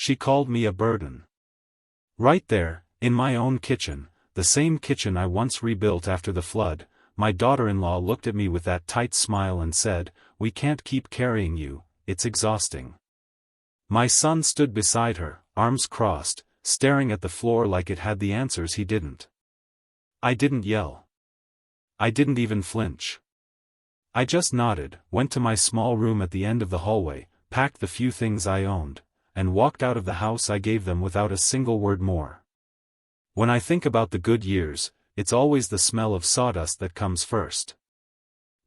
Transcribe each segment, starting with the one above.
she called me a burden. Right there, in my own kitchen, the same kitchen I once rebuilt after the flood, my daughter-in-law looked at me with that tight smile and said, "We can't keep carrying you, it's exhausting." My son stood beside her, arms crossed, staring at the floor like it had the answers he didn't. I didn't yell. I didn't even flinch. I just nodded, went to my small room at the end of the hallway, packed the few things I owned, and walked out of the house I gave them without a single word more. When I think about the good years, it's always the smell of sawdust that comes first.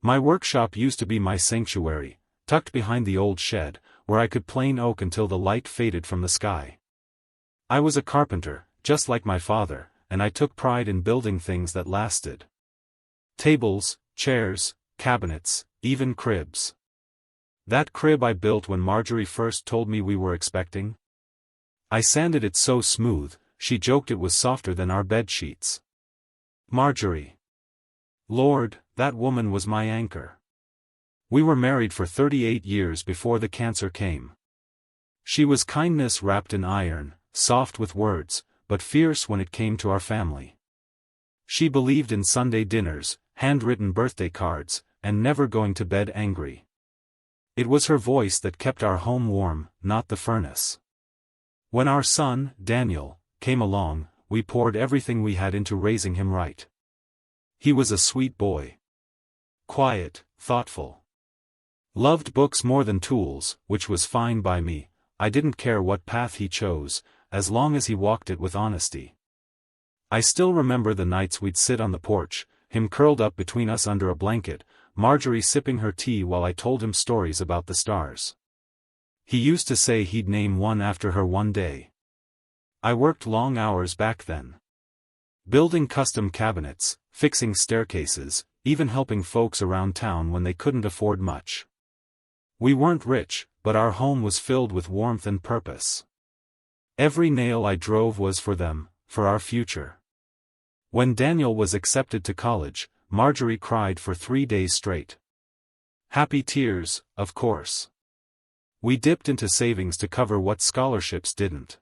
My workshop used to be my sanctuary, tucked behind the old shed, where I could plane oak until the light faded from the sky. I was a carpenter, just like my father, and I took pride in building things that lasted. Tables, chairs, cabinets, even cribs. That crib I built when Marjorie first told me we were expecting. I sanded it so smooth, she joked it was softer than our bed sheets. Marjorie. Lord, that woman was my anchor. We were married for 38 years before the cancer came. She was kindness wrapped in iron, soft with words, but fierce when it came to our family. She believed in Sunday dinners, handwritten birthday cards, and never going to bed angry. It was her voice that kept our home warm, not the furnace. When our son, Daniel, came along, we poured everything we had into raising him right. He was a sweet boy. Quiet, thoughtful. Loved books more than tools, which was fine by me. I didn't care what path he chose, as long as he walked it with honesty. I still remember the nights we'd sit on the porch, him curled up between us under a blanket, Marjorie sipping her tea while I told him stories about the stars. He used to say he'd name one after her one day. I worked long hours back then. Building custom cabinets, fixing staircases, even helping folks around town when they couldn't afford much. We weren't rich, but our home was filled with warmth and purpose. Every nail I drove was for them, for our future. When Daniel was accepted to college, Marjorie cried for 3 days straight. Happy tears, of course. We dipped into savings to cover what scholarships didn't.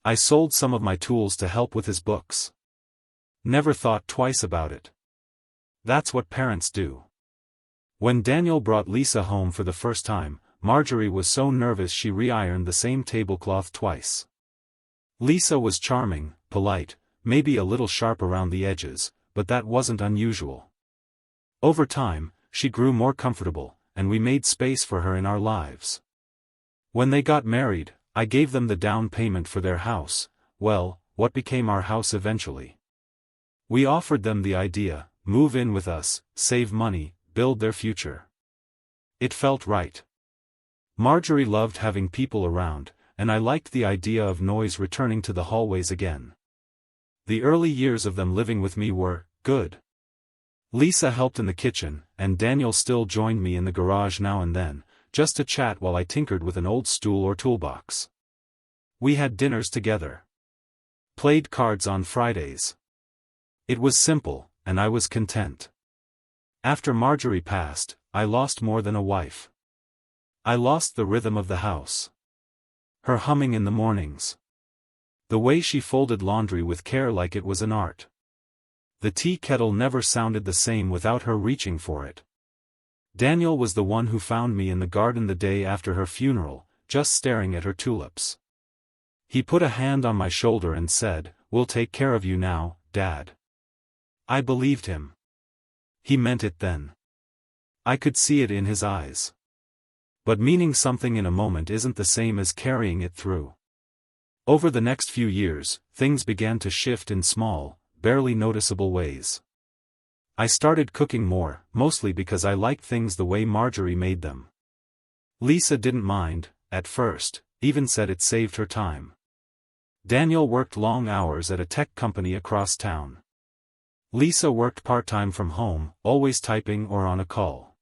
I sold some of my tools to help with his books. Never thought twice about it. That's what parents do. When Daniel brought Lisa home for the first time, Marjorie was so nervous she re-ironed the same tablecloth twice. Lisa was charming, polite, maybe a little sharp around the edges, but that wasn't unusual. Over time, she grew more comfortable, and we made space for her in our lives. When they got married, I gave them the down payment for their house, well, what became our house eventually. We offered them the idea, move in with us, save money, build their future. It felt right. Marjorie loved having people around, and I liked the idea of noise returning to the hallways again. The early years of them living with me were good. Lisa helped in the kitchen, and Daniel still joined me in the garage now and then, just to chat while I tinkered with an old stool or toolbox. We had dinners together. Played cards on Fridays. It was simple, and I was content. After Marjorie passed, I lost more than a wife. I lost the rhythm of the house. Her humming in the mornings. The way she folded laundry with care like it was an art. The tea kettle never sounded the same without her reaching for it. Daniel was the one who found me in the garden the day after her funeral, just staring at her tulips. He put a hand on my shoulder and said, "We'll take care of you now, Dad." I believed him. He meant it then. I could see it in his eyes. But meaning something in a moment isn't the same as carrying it through. Over the next few years, things began to shift in small, barely noticeable ways. I started cooking more, mostly because I liked things the way Marjorie made them. Lisa didn't mind, at first, even said it saved her time. Daniel worked long hours at a tech company across town. Lisa worked part-time from home, always typing or on a call.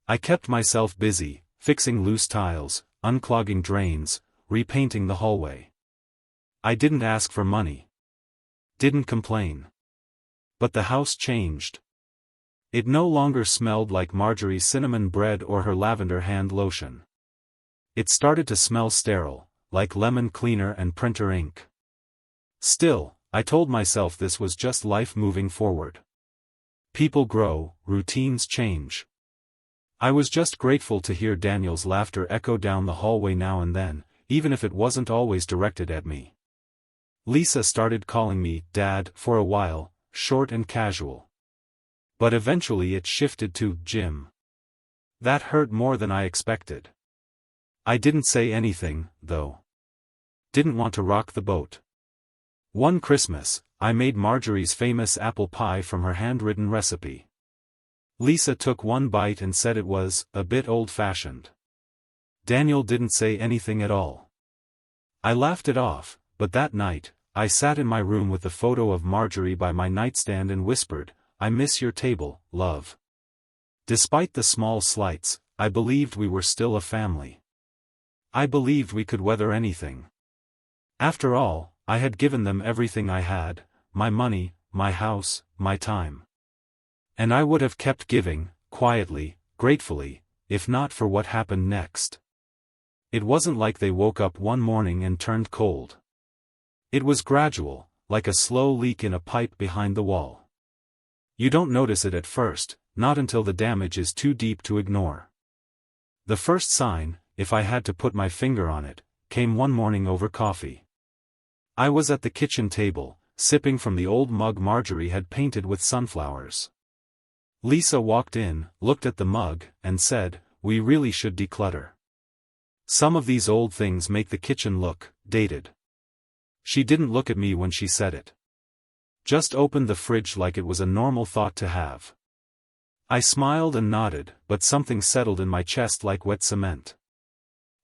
I kept myself busy, fixing loose tiles, unclogging drains, repainting the hallway. I didn't ask for money. Didn't complain. But the house changed. It no longer smelled like Marjorie's cinnamon bread or her lavender hand lotion. It started to smell sterile, like lemon cleaner and printer ink. Still, I told myself this was just life moving forward. People grow, routines change. I was just grateful to hear Daniel's laughter echo down the hallway now and then, even if it wasn't always directed at me. Lisa started calling me Dad for a while, short and casual. But eventually it shifted to Jim. That hurt more than I expected. I didn't say anything, though. Didn't want to rock the boat. One Christmas, I made Marjorie's famous apple pie from her handwritten recipe. Lisa took one bite and said it was a bit old-fashioned. Daniel didn't say anything at all. I laughed it off, but that night, I sat in my room with the photo of Marjorie by my nightstand and whispered, "I miss your table, love." Despite the small slights, I believed we were still a family. I believed we could weather anything. After all, I had given them everything I had, my money, my house, my time. And I would have kept giving, quietly, gratefully, if not for what happened next. It wasn't like they woke up one morning and turned cold. It was gradual, like a slow leak in a pipe behind the wall. You don't notice it at first, not until the damage is too deep to ignore. The first sign, if I had to put my finger on it, came one morning over coffee. I was at the kitchen table, sipping from the old mug Marjorie had painted with sunflowers. Lisa walked in, looked at the mug, and said, "We really should declutter. Some of these old things make the kitchen look dated." She didn't look at me when she said it. Just opened the fridge like it was a normal thought to have. I smiled and nodded, but something settled in my chest like wet cement.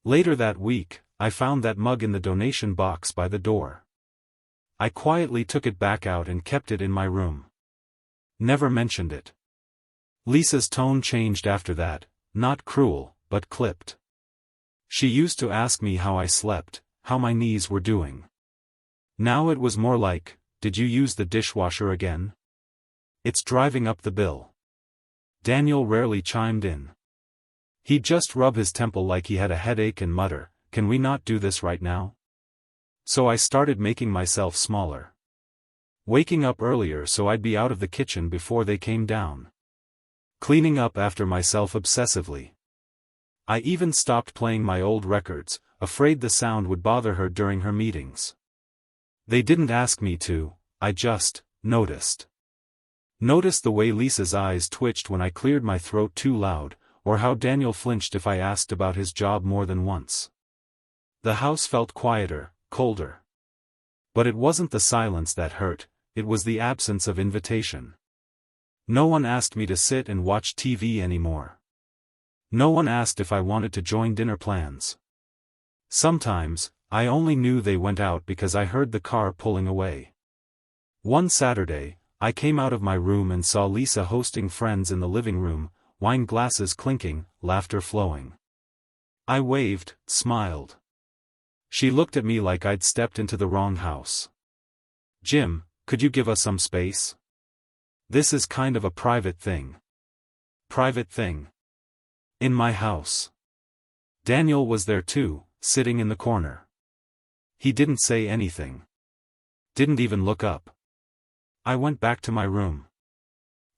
Later that week, I found that mug in the donation box by the door. I quietly took it back out and kept it in my room. Never mentioned it. Lisa's tone changed after that, not cruel, but clipped. She used to ask me how I slept, how my knees were doing. Now it was more like, "Did you use the dishwasher again? It's driving up the bill." Daniel rarely chimed in. He'd just rub his temple like he had a headache and mutter, "Can we not do this right now?" So I started making myself smaller. Waking up earlier so I'd be out of the kitchen before they came down. Cleaning up after myself obsessively. I even stopped playing my old records, afraid the sound would bother her during her meetings. They didn't ask me to, I just noticed. Noticed the way Lisa's eyes twitched when I cleared my throat too loud, or how Daniel flinched if I asked about his job more than once. The house felt quieter, colder. But it wasn't the silence that hurt, it was the absence of invitation. No one asked me to sit and watch TV anymore. No one asked if I wanted to join dinner plans. Sometimes, I only knew they went out because I heard the car pulling away. One Saturday, I came out of my room and saw Lisa hosting friends in the living room, wine glasses clinking, laughter flowing. I waved, smiled. She looked at me like I'd stepped into the wrong house. "Jim, could you give us some space? This is kind of a private thing." Private thing. In my house. Daniel was there too, sitting in the corner. He didn't say anything. Didn't even look up. I went back to my room.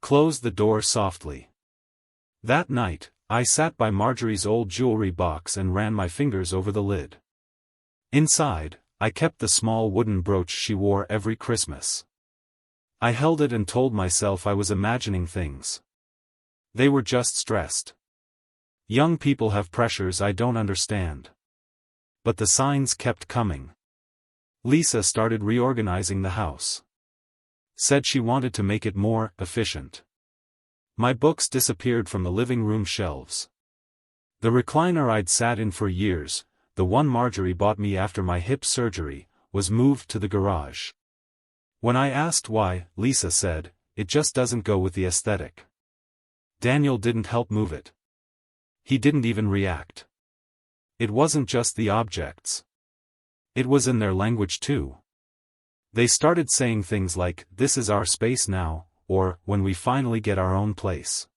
Closed the door softly. That night, I sat by Marjorie's old jewelry box and ran my fingers over the lid. Inside, I kept the small wooden brooch she wore every Christmas. I held it and told myself I was imagining things. They were just stressed. Young people have pressures I don't understand. But the signs kept coming. Lisa started reorganizing the house. Said she wanted to make it more efficient. My books disappeared from the living room shelves. The recliner I'd sat in for years, the one Marjorie bought me after my hip surgery, was moved to the garage. When I asked why, Lisa said, "It just doesn't go with the aesthetic." Daniel didn't help move it. He didn't even react. It wasn't just the objects. It was in their language too. They started saying things like, "This is our space now," or, "When we finally get our own place."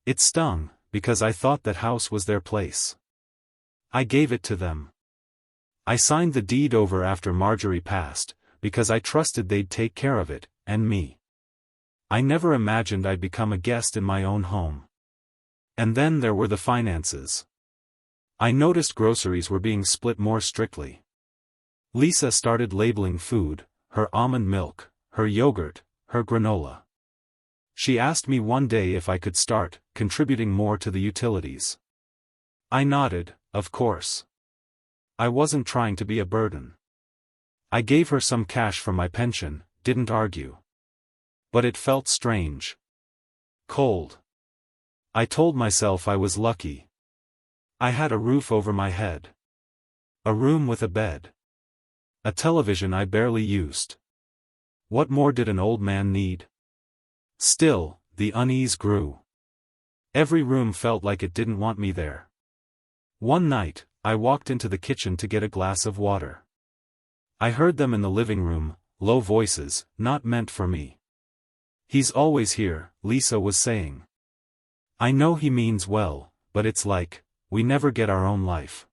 It stung, because I thought that house was their place. I gave it to them. I signed the deed over after Marjorie passed, because I trusted they'd take care of it, and me. I never imagined I'd become a guest in my own home. And then there were the finances. I noticed groceries were being split more strictly. Lisa started labeling food, her almond milk, her yogurt, her granola. She asked me one day if I could start contributing more to the utilities. I nodded, of course. I wasn't trying to be a burden. I gave her some cash from my pension, didn't argue. But it felt strange. Cold. I told myself I was lucky. I had a roof over my head. A room with a bed. A television I barely used. What more did an old man need? Still, the unease grew. Every room felt like it didn't want me there. One night, I walked into the kitchen to get a glass of water. I heard them in the living room, low voices, not meant for me. "He's always here," Lisa was saying. "I know he means well, but it's like, we never get our own life."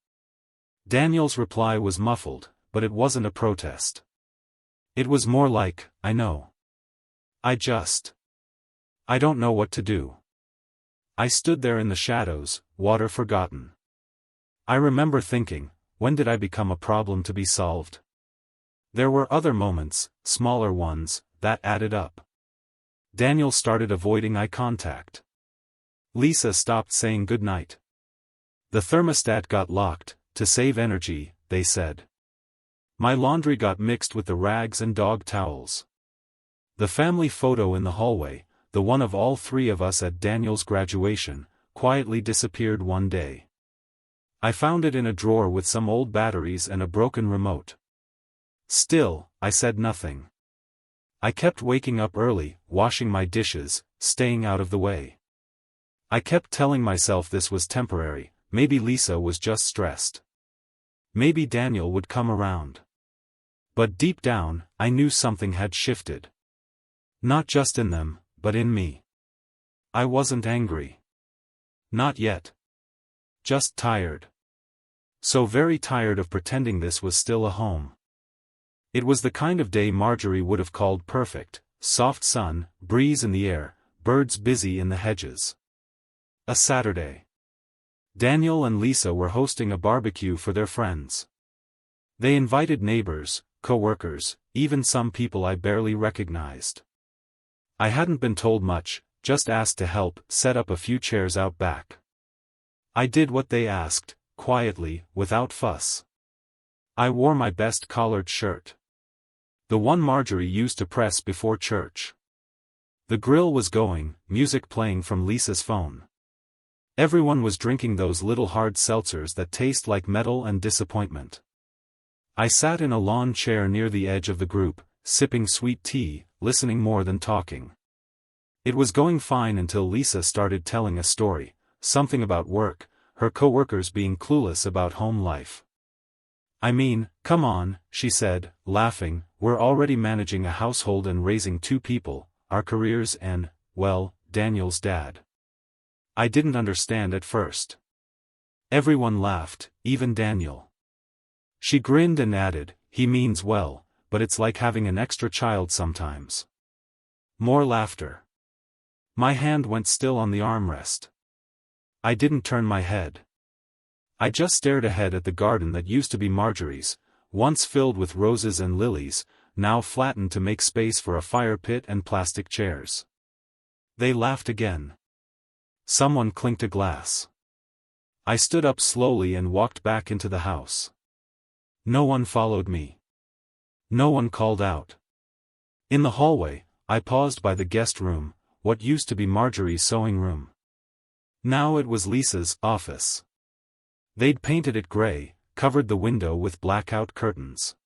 Daniel's reply was muffled, but it wasn't a protest. It was more like, "I know. I don't know what to do." I stood there in the shadows, water forgotten. I remember thinking, when did I become a problem to be solved? There were other moments, smaller ones, that added up. Daniel started avoiding eye contact. Lisa stopped saying goodnight. The thermostat got locked, to save energy, they said. My laundry got mixed with the rags and dog towels. The family photo in the hallway, the one of all three of us at Daniel's graduation, quietly disappeared one day. I found it in a drawer with some old batteries and a broken remote. Still, I said nothing. I kept waking up early, washing my dishes, staying out of the way. I kept telling myself this was temporary, maybe Lisa was just stressed. Maybe Daniel would come around. But deep down, I knew something had shifted. Not just in them, but in me. I wasn't angry. Not yet. Just tired. So very tired of pretending this was still a home. It was the kind of day Marjorie would have called perfect: soft sun, breeze in the air, birds busy in the hedges. A Saturday. Daniel and Lisa were hosting a barbecue for their friends. They invited neighbors, co-workers, even some people I barely recognized. I hadn't been told much, just asked to help set up a few chairs out back. I did what they asked, quietly, without fuss. I wore my best collared shirt. The one Marjorie used to press before church. The grill was going, music playing from Lisa's phone. Everyone was drinking those little hard seltzers that taste like metal and disappointment. I sat in a lawn chair near the edge of the group, sipping sweet tea, listening more than talking. It was going fine until Lisa started telling a story, something about work, her co-workers being clueless about home life. "I mean, come on," she said, laughing, "we're already managing a household and raising two people, our careers and, well, Daniel's dad." I didn't understand at first. Everyone laughed, even Daniel. She grinned and added, "He means well, but it's like having an extra child sometimes." More laughter. My hand went still on the armrest. I didn't turn my head. I just stared ahead at the garden that used to be Marjorie's, once filled with roses and lilies, now flattened to make space for a fire pit and plastic chairs. They laughed again. Someone clinked a glass. I stood up slowly and walked back into the house. No one followed me. No one called out. In the hallway, I paused by the guest room, what used to be Marjorie's sewing room. Now it was Lisa's office. They'd painted it gray, covered the window with blackout curtains.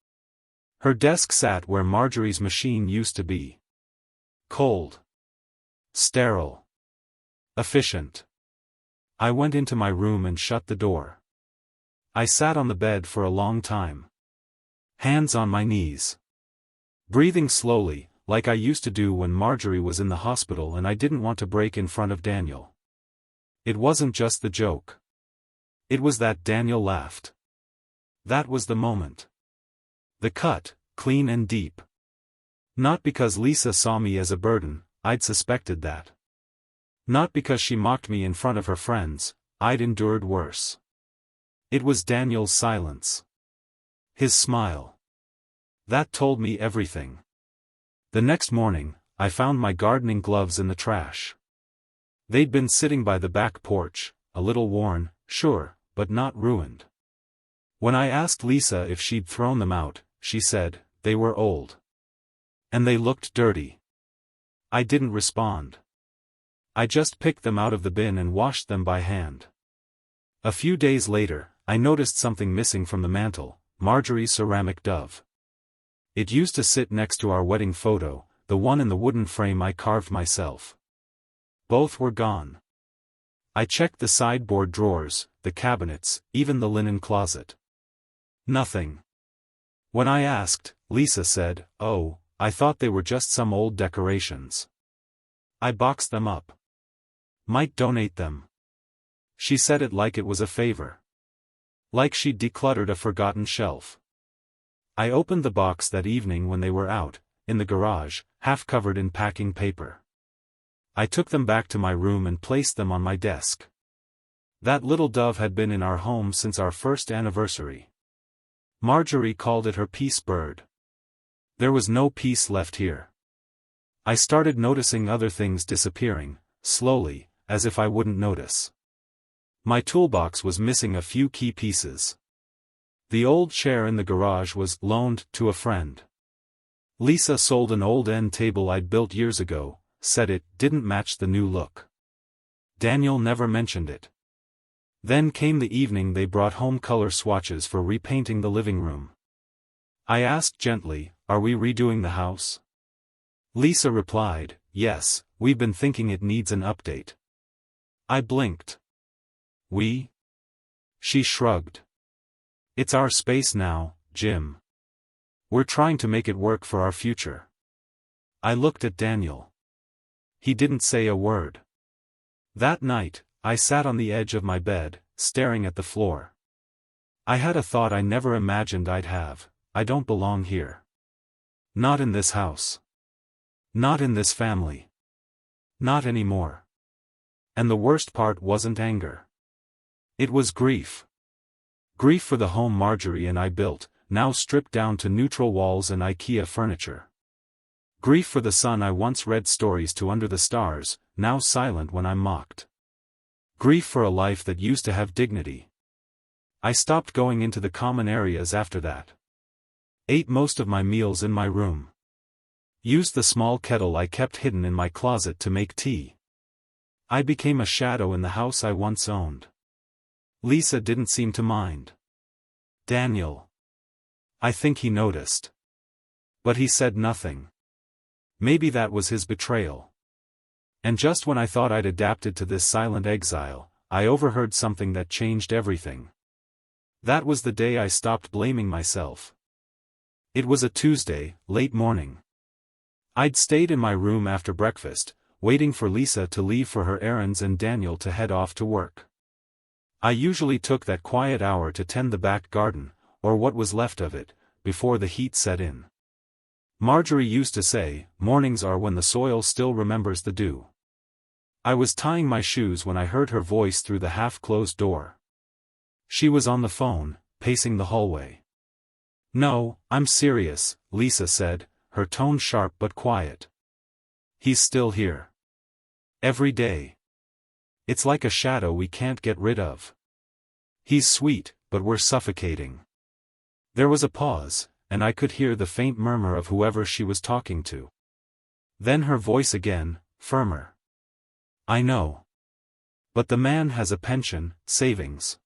Her desk sat where Marjorie's machine used to be. Cold. Sterile. Efficient. I went into my room and shut the door. I sat on the bed for a long time. Hands on my knees. Breathing slowly, like I used to do when Marjorie was in the hospital and I didn't want to break in front of Daniel. It wasn't just the joke. It was that Daniel laughed. That was the moment. The cut, clean and deep. Not because Lisa saw me as a burden, I'd suspected that. Not because she mocked me in front of her friends, I'd endured worse. It was Daniel's silence. His smile. That told me everything. The next morning, I found my gardening gloves in the trash. They'd been sitting by the back porch, a little worn, sure, but not ruined. When I asked Lisa if she'd thrown them out, she said, they were old. And they looked dirty. I didn't respond. I just picked them out of the bin and washed them by hand. A few days later, I noticed something missing from the mantel, Marjorie's ceramic dove. It used to sit next to our wedding photo, the one in the wooden frame I carved myself. Both were gone. I checked the sideboard drawers, the cabinets, even the linen closet. Nothing. When I asked, Lisa said, "Oh, I thought they were just some old decorations. I boxed them up. Might donate them." She said it like it was a favor. Like she'd decluttered a forgotten shelf. I opened the box that evening when they were out, in the garage, half covered in packing paper. I took them back to my room and placed them on my desk. That little dove had been in our home since our first anniversary. Marjorie called it her peace bird. There was no peace left here. I started noticing other things disappearing, slowly, as if I wouldn't notice. My toolbox was missing a few key pieces. The old chair in the garage was loaned to a friend. Lisa sold an old end table I'd built years ago, said it didn't match the new look. Daniel never mentioned it. Then came the evening they brought home color swatches for repainting the living room. I asked gently, "Are we redoing the house?" Lisa replied, "Yes, we've been thinking it needs an update." I blinked. "We?" She shrugged. "It's our space now, Jim. We're trying to make it work for our future." I looked at Daniel. He didn't say a word. That night, I sat on the edge of my bed, staring at the floor. I had a thought I never imagined I'd have: I don't belong here. Not in this house. Not in this family. Not anymore. And the worst part wasn't anger. It was grief. Grief for the home Marjorie and I built, now stripped down to neutral walls and IKEA furniture. Grief for the son I once read stories to under the stars, now silent when I'm mocked. Grief for a life that used to have dignity. I stopped going into the common areas after that. Ate most of my meals in my room. Used the small kettle I kept hidden in my closet to make tea. I became a shadow in the house I once owned. Lisa didn't seem to mind. Daniel. I think he noticed. But he said nothing. Maybe that was his betrayal. And just when I thought I'd adapted to this silent exile, I overheard something that changed everything. That was the day I stopped blaming myself. It was a Tuesday, late morning. I'd stayed in my room after breakfast, waiting for Lisa to leave for her errands and Daniel to head off to work. I usually took that quiet hour to tend the back garden, or what was left of it, before the heat set in. Marjorie used to say, mornings are when the soil still remembers the dew. I was tying my shoes when I heard her voice through the half-closed door. She was on the phone, pacing the hallway. "No, I'm serious," Lisa said, her tone sharp but quiet. "He's still here. Every day. It's like a shadow we can't get rid of. He's sweet, but we're suffocating." There was a pause, and I could hear the faint murmur of whoever she was talking to. Then her voice again, firmer. "I know. But the man has a pension, savings.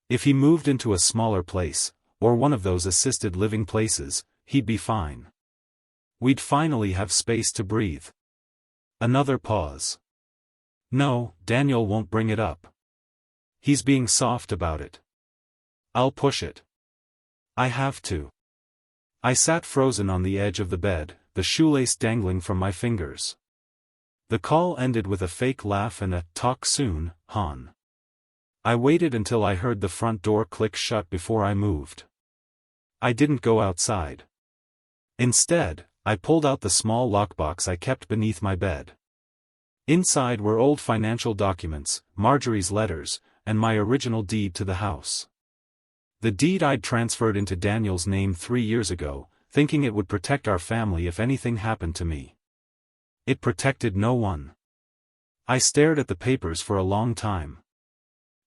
If he moved into a smaller place, or one of those assisted living places, he'd be fine. We'd finally have space to breathe." Another pause. "No, Daniel won't bring it up. He's being soft about it. I'll push it. I have to." I sat frozen on the edge of the bed, the shoelace dangling from my fingers. The call ended with a fake laugh and a "talk soon, hon." I waited until I heard the front door click shut before I moved. I didn't go outside. Instead, I pulled out the small lockbox I kept beneath my bed. Inside were old financial documents, Marjorie's letters, and my original deed to the house. The deed I'd transferred into Daniel's name 3 years ago, thinking it would protect our family if anything happened to me. It protected no one. I stared at the papers for a long time.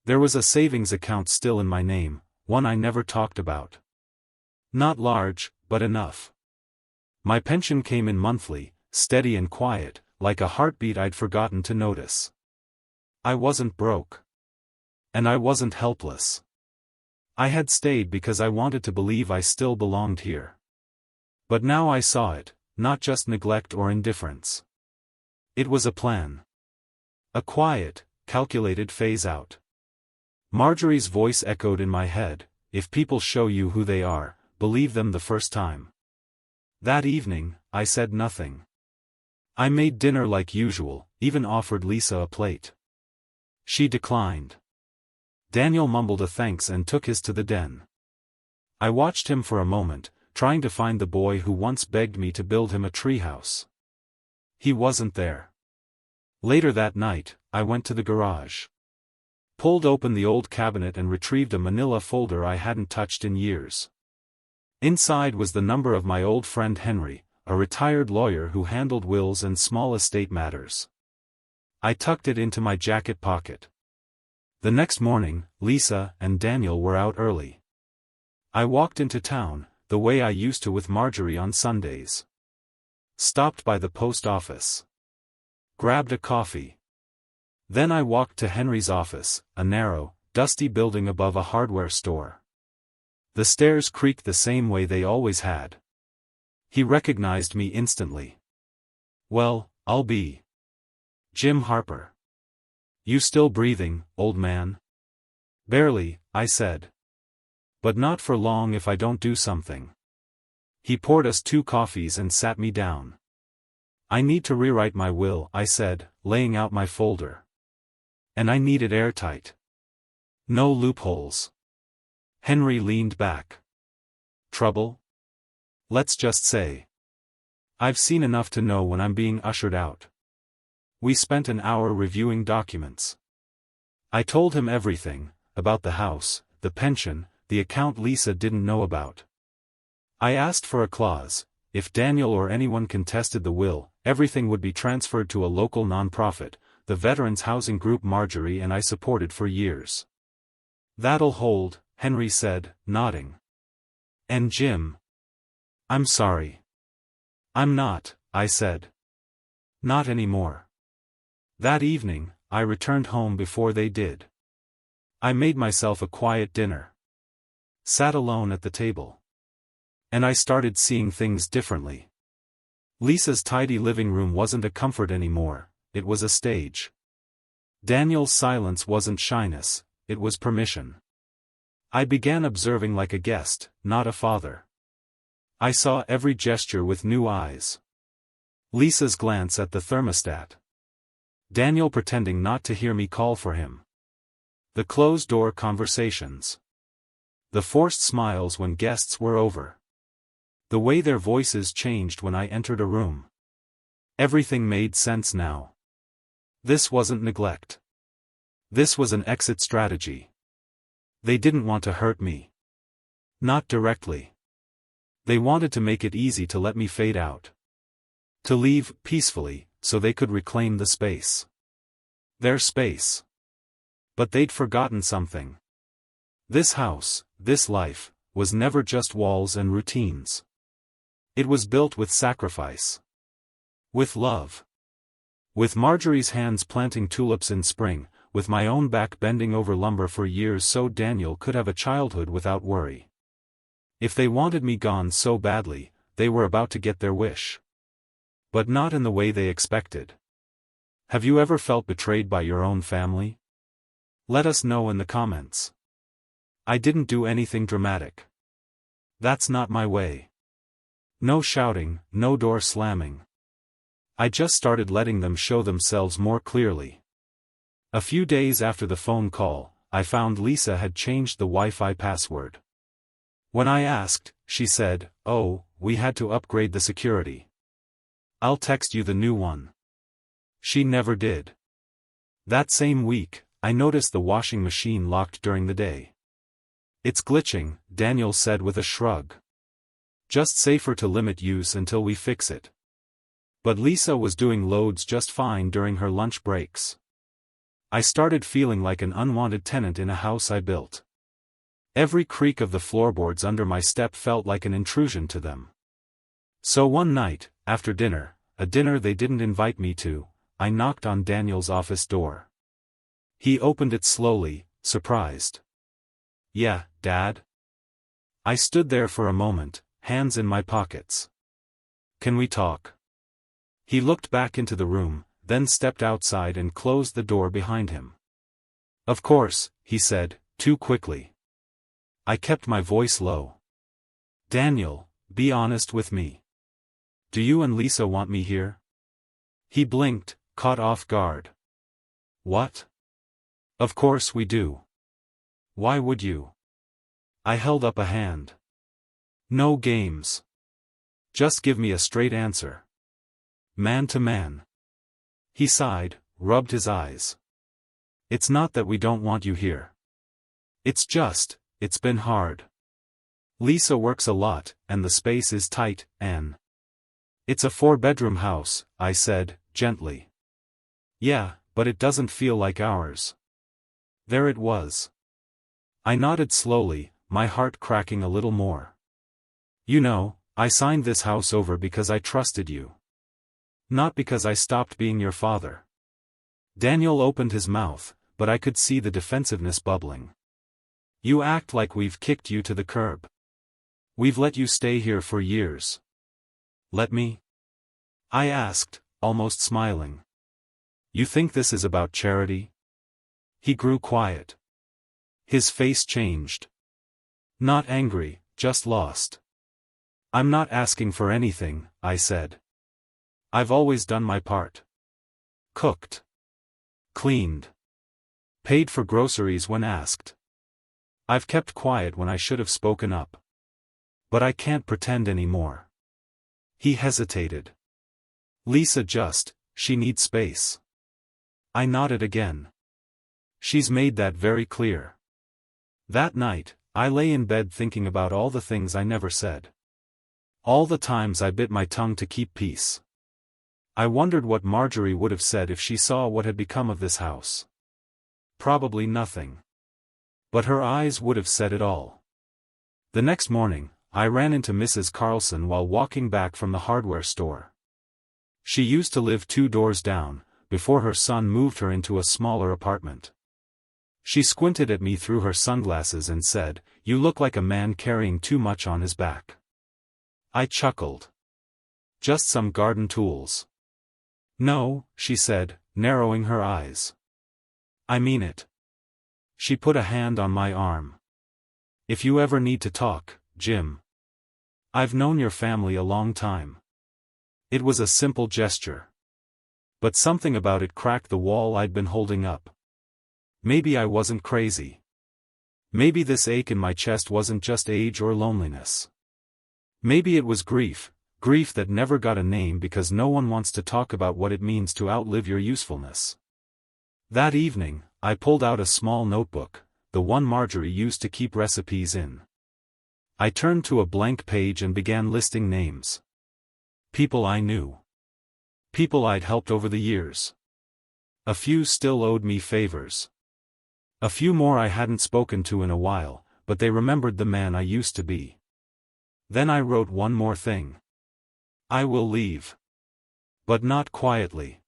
There was a savings account still in my name, one I never talked about. Not large, but enough. My pension came in monthly, steady and quiet, like a heartbeat I'd forgotten to notice. I wasn't broke. And I wasn't helpless. I had stayed because I wanted to believe I still belonged here. But now I saw it, not just neglect or indifference. It was a plan. A quiet, calculated phase-out. Marjorie's voice echoed in my head, "If people show you who they are, believe them the first time." That evening, I said nothing. I made dinner like usual, even offered Lisa a plate. She declined. Daniel mumbled a thanks and took his to the den. I watched him for a moment, trying to find the boy who once begged me to build him a treehouse. He wasn't there. Later that night, I went to the garage. Pulled open the old cabinet and retrieved a manila folder I hadn't touched in years. Inside was the number of my old friend Henry, a retired lawyer who handled wills and small estate matters. I tucked it into my jacket pocket. The next morning, Lisa and Daniel were out early. I walked into town, the way I used to with Marjorie on Sundays. Stopped by the post office. Grabbed a coffee. Then I walked to Henry's office, a narrow, dusty building above a hardware store. The stairs creaked the same way they always had. He recognized me instantly. "Well, I'll be. Jim Harper. You still breathing, old man?" "Barely," I said. "But not for long if I don't do something." He poured us 2 coffees and sat me down. "I need to rewrite my will," I said, laying out my folder. "And I need it airtight. No loopholes." Henry leaned back. "Trouble? Let's just say. I've seen enough to know when I'm being ushered out." We spent an hour reviewing documents. I told him everything, about the house, the pension, the account Lisa didn't know about. I asked for a clause: if Daniel or anyone contested the will, everything would be transferred to a local nonprofit, the Veterans Housing Group Marjorie and I supported for years. "That'll hold," Henry said, nodding. "And Jim?" "I'm sorry." "I'm not," I said. "Not anymore." That evening, I returned home before they did. I made myself a quiet dinner. Sat alone at the table. And I started seeing things differently. Lisa's tidy living room wasn't a comfort anymore, it was a stage. Daniel's silence wasn't shyness, it was permission. I began observing like a guest, not a father. I saw every gesture with new eyes. Lisa's glance at the thermostat. Daniel pretending not to hear me call for him. The closed-door conversations. The forced smiles when guests were over. The way their voices changed when I entered a room. Everything made sense now. This wasn't neglect. This was an exit strategy. They didn't want to hurt me. Not directly. They wanted to make it easy to let me fade out. To leave, peacefully, so they could reclaim the space. Their space. But they'd forgotten something. This house, this life, was never just walls and routines. It was built with sacrifice. With love. With Marjorie's hands planting tulips in spring, with my own back bending over lumber for years so Daniel could have a childhood without worry. If they wanted me gone so badly, they were about to get their wish. But not in the way they expected. Have you ever felt betrayed by your own family? Let us know in the comments. I didn't do anything dramatic. That's not my way. No shouting, no door slamming. I just started letting them show themselves more clearly. A few days after the phone call, I found Lisa had changed the Wi-Fi password. When I asked, she said, "Oh, we had to upgrade the security. I'll text you the new one." She never did. That same week, I noticed the washing machine locked during the day. "It's glitching," Daniel said with a shrug. "Just safer to limit use until we fix it." But Lisa was doing loads just fine during her lunch breaks. I started feeling like an unwanted tenant in a house I built. Every creak of the floorboards under my step felt like an intrusion to them. So one night, after dinner, a dinner they didn't invite me to, I knocked on Daniel's office door. He opened it slowly, surprised. "Yeah, Dad?" I stood there for a moment, hands in my pockets. "Can we talk?" He looked back into the room, then stepped outside and closed the door behind him. "Of course," he said, too quickly. I kept my voice low. "Daniel, be honest with me. Do you and Lisa want me here?" He blinked, caught off guard. "What? Of course we do. Why would you?" I held up a hand. "No games. Just give me a straight answer. Man to man." He sighed, rubbed his eyes. "It's not that we don't want you here. It's been hard. Lisa works a lot, and the space is tight, Anne." "It's a 4-bedroom house," I said, gently. "Yeah, but it doesn't feel like ours." There it was. I nodded slowly, my heart cracking a little more. "You know, I signed this house over because I trusted you. Not because I stopped being your father." Daniel opened his mouth, but I could see the defensiveness bubbling. "You act like we've kicked you to the curb. We've let you stay here for years." "Let me?" I asked, almost smiling. "You think this is about charity?" He grew quiet. His face changed. "Not angry, just lost." "I'm not asking for anything," I said. "I've always done my part. Cooked. Cleaned. Paid for groceries when asked. I've kept quiet when I should have spoken up. But I can't pretend anymore." He hesitated. "Lisa she needs space." I nodded again. "She's made that very clear." That night, I lay in bed thinking about all the things I never said. All the times I bit my tongue to keep peace. I wondered what Marjorie would have said if she saw what had become of this house. Probably nothing. But her eyes would have said it all. The next morning, I ran into Mrs. Carlson while walking back from the hardware store. She used to live 2 doors down, before her son moved her into a smaller apartment. She squinted at me through her sunglasses and said, "You look like a man carrying too much on his back." I chuckled. "Just some garden tools." "No," she said, narrowing her eyes. "I mean it." She put a hand on my arm. "If you ever need to talk, Jim. I've known your family a long time." It was a simple gesture. But something about it cracked the wall I'd been holding up. Maybe I wasn't crazy. Maybe this ache in my chest wasn't just age or loneliness. Maybe it was grief that never got a name because no one wants to talk about what it means to outlive your usefulness. That evening, I pulled out a small notebook, the one Marjorie used to keep recipes in. I turned to a blank page and began listing names. People I knew. People I'd helped over the years. A few still owed me favors. A few more I hadn't spoken to in a while, but they remembered the man I used to be. Then I wrote one more thing. I will leave. But not quietly.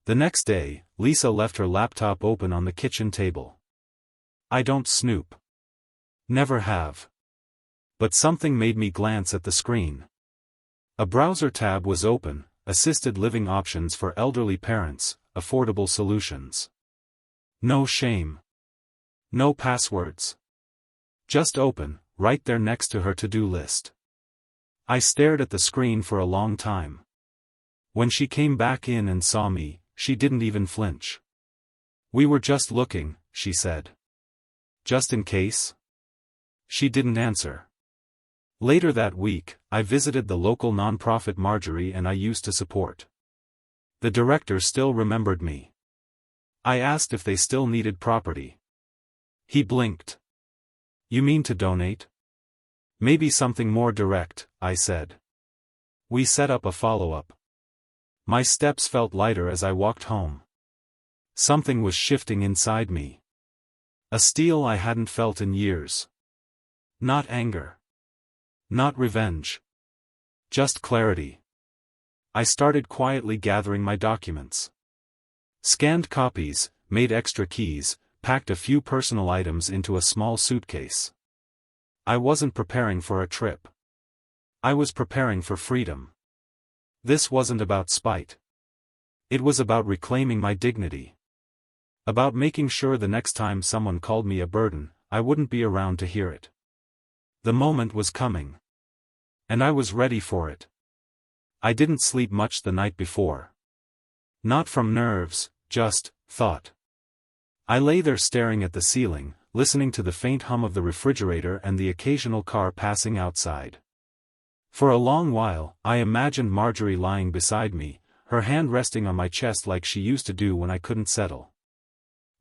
The next day, Lisa left her laptop open on the kitchen table. I don't snoop. Never have. But something made me glance at the screen. A browser tab was open, assisted living options for elderly parents, affordable solutions. No shame. No passwords. Just open, right there next to her to-do list. I stared at the screen for a long time. When she came back in and saw me, she didn't even flinch. "We were just looking," she said. just in case?" She didn't answer. Later that week, I visited the local nonprofit Marjorie and I used to support. The director still remembered me. I asked if they still needed property. He blinked. "You mean to donate?" "Maybe something more direct," I said. We set up a follow-up. My steps felt lighter as I walked home. Something was shifting inside me. A steel I hadn't felt in years. Not anger. Not revenge. Just clarity. I started quietly gathering my documents. Scanned copies, made extra keys, packed a few personal items into a small suitcase. I wasn't preparing for a trip. I was preparing for freedom. This wasn't about spite. It was about reclaiming my dignity. About making sure the next time someone called me a burden, I wouldn't be around to hear it. The moment was coming. And I was ready for it. I didn't sleep much the night before. Not from nerves, just thought. I lay there staring at the ceiling, listening to the faint hum of the refrigerator and the occasional car passing outside. For a long while, I imagined Marjorie lying beside me, her hand resting on my chest like she used to do when I couldn't settle.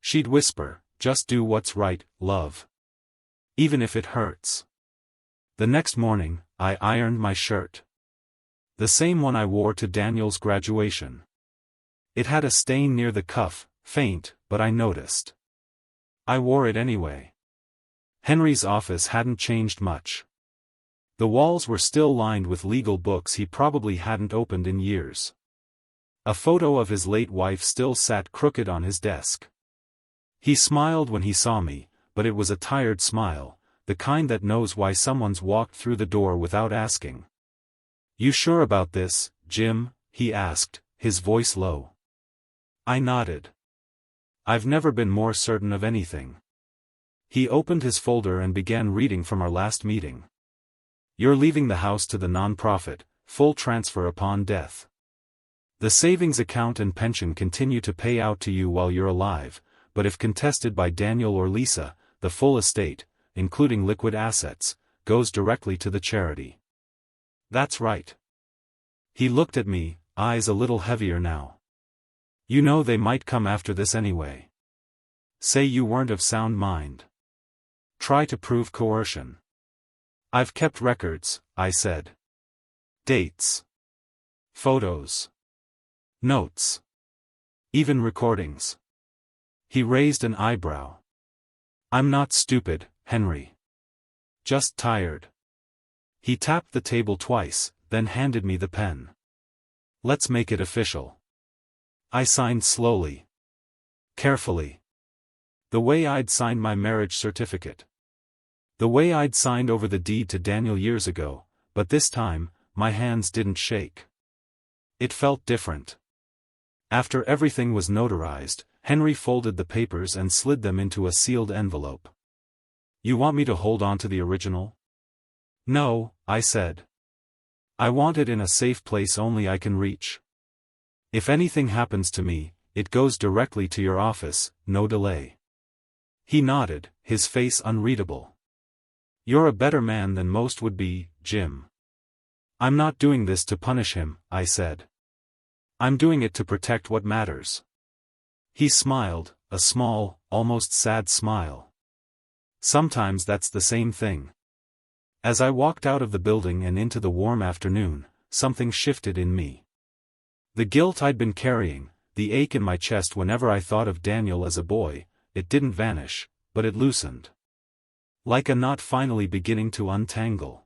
She'd whisper, "Just do what's right, love. Even if it hurts." The next morning, I ironed my shirt. The same one I wore to Daniel's graduation. It had a stain near the cuff, faint, but I noticed. I wore it anyway. Henry's office hadn't changed much. The walls were still lined with legal books he probably hadn't opened in years. A photo of his late wife still sat crooked on his desk. He smiled when he saw me, but it was a tired smile, the kind that knows why someone's walked through the door without asking. "You sure about this, Jim?" he asked, his voice low. I nodded. "I've never been more certain of anything." He opened his folder and began reading from our last meeting. "You're leaving the house to the nonprofit, full transfer upon death. The savings account and pension continue to pay out to you while you're alive, but if contested by Daniel or Lisa, the full estate, including liquid assets, goes directly to the charity." "That's right." He looked at me, eyes a little heavier now. "You know they might come after this anyway. Say you weren't of sound mind. Try to prove coercion." "I've kept records," I said. "Dates. Photos. Notes. Even recordings." He raised an eyebrow. "I'm not stupid, Henry. Just tired." He tapped the table twice, then handed me the pen. "Let's make it official." I signed slowly. Carefully. The way I'd signed my marriage certificate. The way I'd signed over the deed to Daniel years ago, but this time, my hands didn't shake. It felt different. After everything was notarized, Henry folded the papers and slid them into a sealed envelope. "You want me to hold on to the original?" "No," I said. "I want it in a safe place only I can reach. If anything happens to me, it goes directly to your office, no delay." He nodded, his face unreadable. "You're a better man than most would be, Jim." "I'm not doing this to punish him," I said. "I'm doing it to protect what matters." He smiled, a small, almost sad smile. Sometimes that's the same thing. As I walked out of the building and into the warm afternoon, something shifted in me. The guilt I'd been carrying, the ache in my chest whenever I thought of Daniel as a boy, it didn't vanish, but it loosened. Like a knot finally beginning to untangle.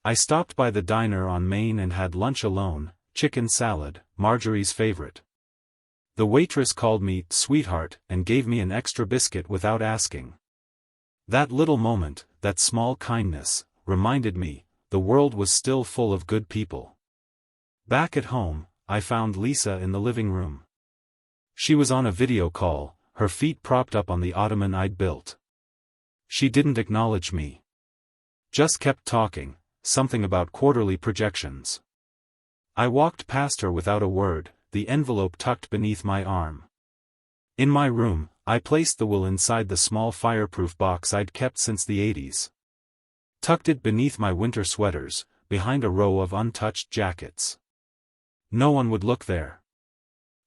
I stopped by the diner on Main and had lunch alone, chicken salad, Marjorie's favorite. The waitress called me "sweetheart" and gave me an extra biscuit without asking. That little moment, that small kindness, reminded me, the world was still full of good people. Back at home, I found Lisa in the living room. She was on a video call, her feet propped up on the ottoman I'd built. She didn't acknowledge me. Just kept talking, something about quarterly projections. I walked past her without a word, the envelope tucked beneath my arm. In my room, I placed the will inside the small fireproof box I'd kept since the 80s. Tucked it beneath my winter sweaters, behind a row of untouched jackets. No one would look there.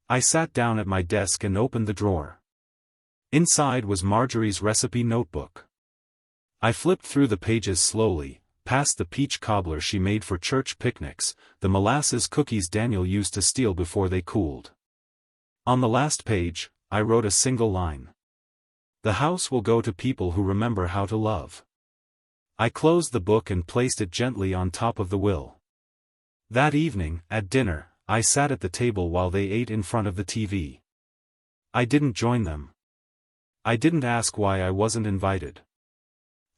I sat down at my desk and opened the drawer. Inside was Marjorie's recipe notebook. I flipped through the pages slowly, past the peach cobbler she made for church picnics, the molasses cookies Daniel used to steal before they cooled. On the last page, I wrote a single line. The house will go to people who remember how to love. I closed the book and placed it gently on top of the will. That evening, at dinner, I sat at the table while they ate in front of the TV. I didn't join them. I didn't ask why I wasn't invited.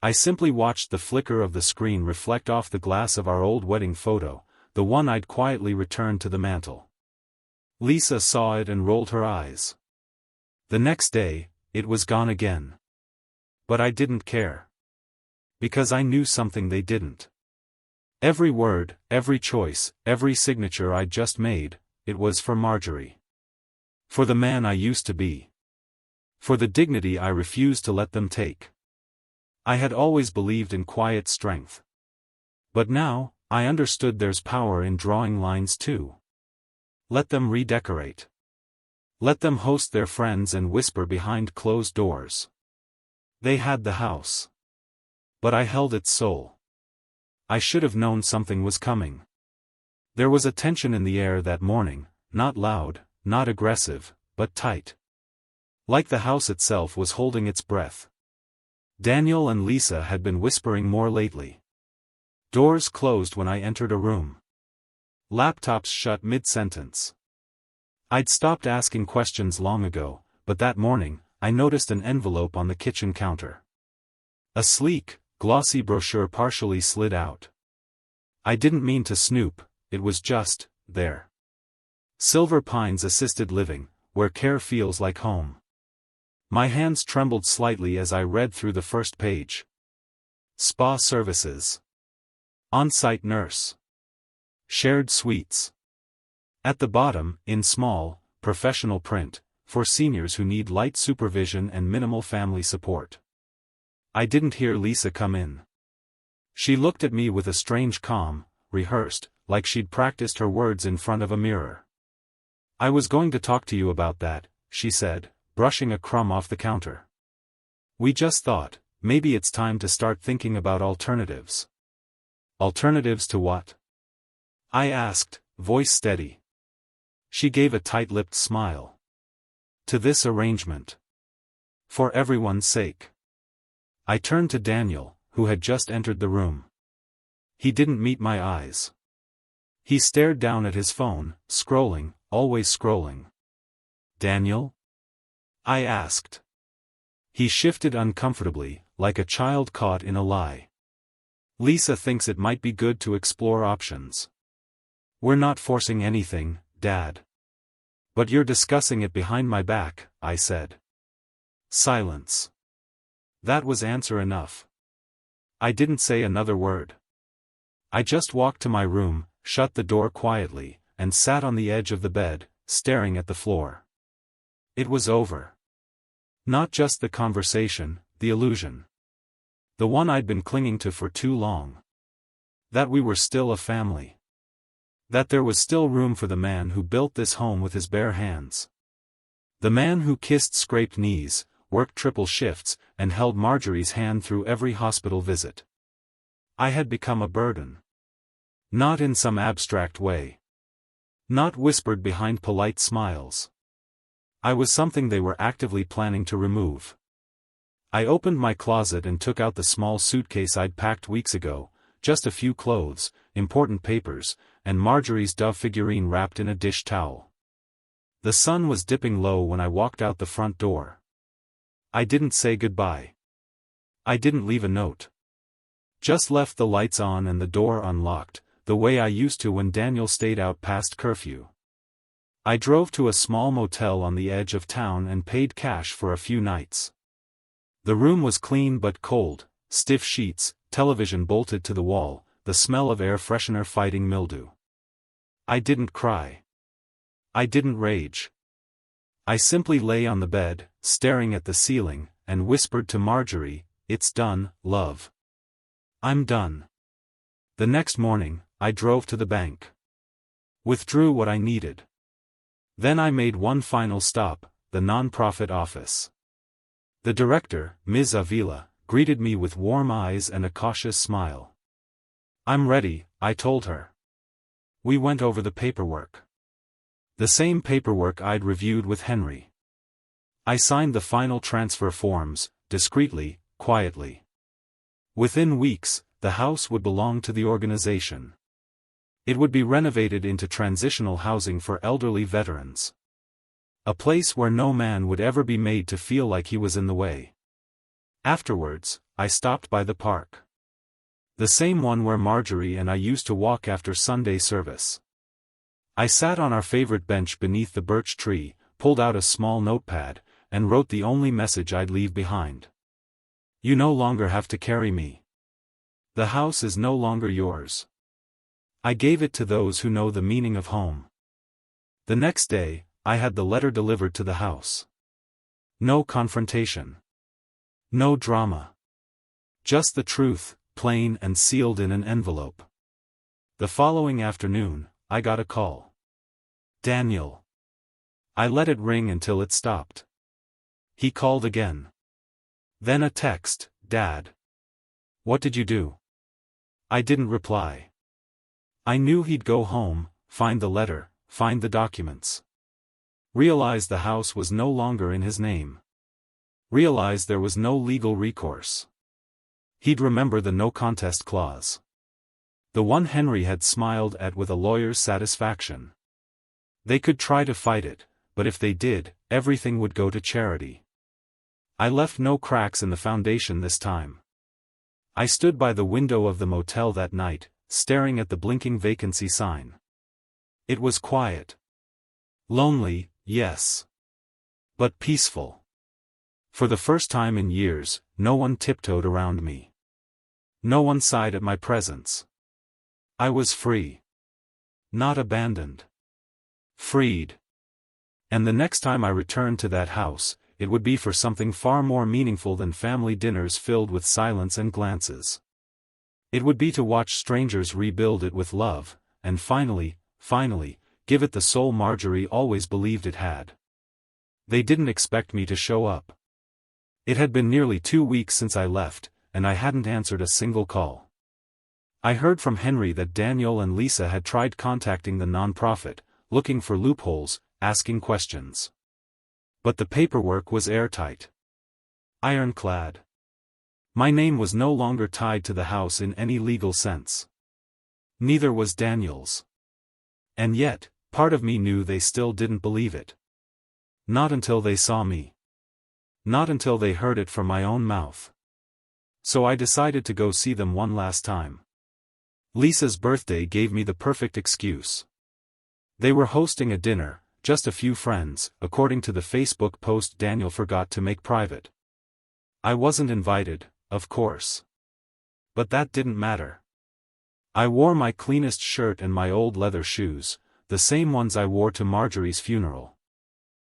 I simply watched the flicker of the screen reflect off the glass of our old wedding photo, the one I'd quietly returned to the mantel. Lisa saw it and rolled her eyes. The next day, it was gone again. But I didn't care. Because I knew something they didn't. Every word, every choice, every signature I'd just made, it was for Marjorie. For the man I used to be. For the dignity I refused to let them take. I had always believed in quiet strength. But now, I understood there's power in drawing lines too. Let them redecorate. Let them host their friends and whisper behind closed doors. They had the house. But I held its soul. I should have known something was coming. There was a tension in the air that morning, not loud, not aggressive, but tight. Like the house itself was holding its breath. Daniel and Lisa had been whispering more lately. Doors closed when I entered a room. Laptops shut mid-sentence. I'd stopped asking questions long ago, but that morning, I noticed an envelope on the kitchen counter. A sleek, glossy brochure partially slid out. I didn't mean to snoop, it was just, there. Silver Pines Assisted Living, where care feels like home. My hands trembled slightly as I read through the first page. Spa services. On-site nurse. Shared suites. At the bottom, in small, professional print, for seniors who need light supervision and minimal family support. I didn't hear Lisa come in. She looked at me with a strange calm, rehearsed, like she'd practiced her words in front of a mirror. I was going to talk to you about that, she said, brushing a crumb off the counter. We just thought, maybe it's time to start thinking about alternatives. Alternatives to what? I asked, voice steady. She gave a tight-lipped smile. To this arrangement. For everyone's sake. I turned to Daniel, who had just entered the room. He didn't meet my eyes. He stared down at his phone, scrolling, always scrolling. Daniel? I asked. He shifted uncomfortably, like a child caught in a lie. Lisa thinks it might be good to explore options. We're not forcing anything, Dad. But you're discussing it behind my back, I said. Silence. That was answer enough. I didn't say another word. I just walked to my room, shut the door quietly, and sat on the edge of the bed, staring at the floor. It was over. Not just the conversation, the illusion. The one I'd been clinging to for too long. That we were still a family. That there was still room for the man who built this home with his bare hands. The man who kissed scraped knees, worked triple shifts, and held Marjorie's hand through every hospital visit. I had become a burden. Not in some abstract way. Not whispered behind polite smiles. I was something they were actively planning to remove. I opened my closet and took out the small suitcase I'd packed weeks ago, just a few clothes, important papers, and Marjorie's Dove figurine wrapped in a dish towel. The sun was dipping low when I walked out the front door. I didn't say goodbye. I didn't leave a note. Just left the lights on and the door unlocked, the way I used to when Daniel stayed out past curfew. I drove to a small motel on the edge of town and paid cash for a few nights. The room was clean but cold, stiff sheets, television bolted to the wall, the smell of air freshener fighting mildew. I didn't cry. I didn't rage. I simply lay on the bed, staring at the ceiling, and whispered to Marjorie, "It's done, love. I'm done." The next morning, I drove to the bank. Withdrew what I needed. Then I made one final stop, the non-profit office. The director, Ms. Avila, greeted me with warm eyes and a cautious smile. "I'm ready," I told her. We went over the paperwork. The same paperwork I'd reviewed with Henry. I signed the final transfer forms, discreetly, quietly. Within weeks, the house would belong to the organization. It would be renovated into transitional housing for elderly veterans. A place where no man would ever be made to feel like he was in the way. Afterwards, I stopped by the park. The same one where Marjorie and I used to walk after Sunday service. I sat on our favorite bench beneath the birch tree, pulled out a small notepad, and wrote the only message I'd leave behind. You no longer have to carry me. The house is no longer yours. I gave it to those who know the meaning of home. The next day, I had the letter delivered to the house. No confrontation. No drama. Just the truth, plain and sealed in an envelope. The following afternoon, I got a call. Daniel. I let it ring until it stopped. He called again. Then a text, "Dad. What did you do?" I didn't reply. I knew he'd go home, find the letter, find the documents. Realized the house was no longer in his name. Realized there was no legal recourse. He'd remember the no contest clause. The one Henry had smiled at with a lawyer's satisfaction. They could try to fight it, but if they did, everything would go to charity. I left no cracks in the foundation this time. I stood by the window of the motel that night, staring at the blinking vacancy sign. It was quiet. Lonely, yes. But peaceful. For the first time in years, no one tiptoed around me. No one sighed at my presence. I was free. Not abandoned. Freed. And the next time I returned to that house, it would be for something far more meaningful than family dinners filled with silence and glances. It would be to watch strangers rebuild it with love, and finally, give it the soul Marjorie always believed it had. They didn't expect me to show up. It had been nearly 2 weeks since I left, and I hadn't answered a single call. I heard from Henry that Daniel and Lisa had tried contacting the nonprofit, looking for loopholes, asking questions. But the paperwork was airtight. Ironclad. My name was no longer tied to the house in any legal sense. Neither was Daniel's. And yet, part of me knew they still didn't believe it. Not until they saw me. Not until they heard it from my own mouth. So I decided to go see them one last time. Lisa's birthday gave me the perfect excuse. They were hosting a dinner, just a few friends, according to the Facebook post Daniel forgot to make private. I wasn't invited, of course. But that didn't matter. I wore my cleanest shirt and my old leather shoes, the same ones I wore to Marjorie's funeral.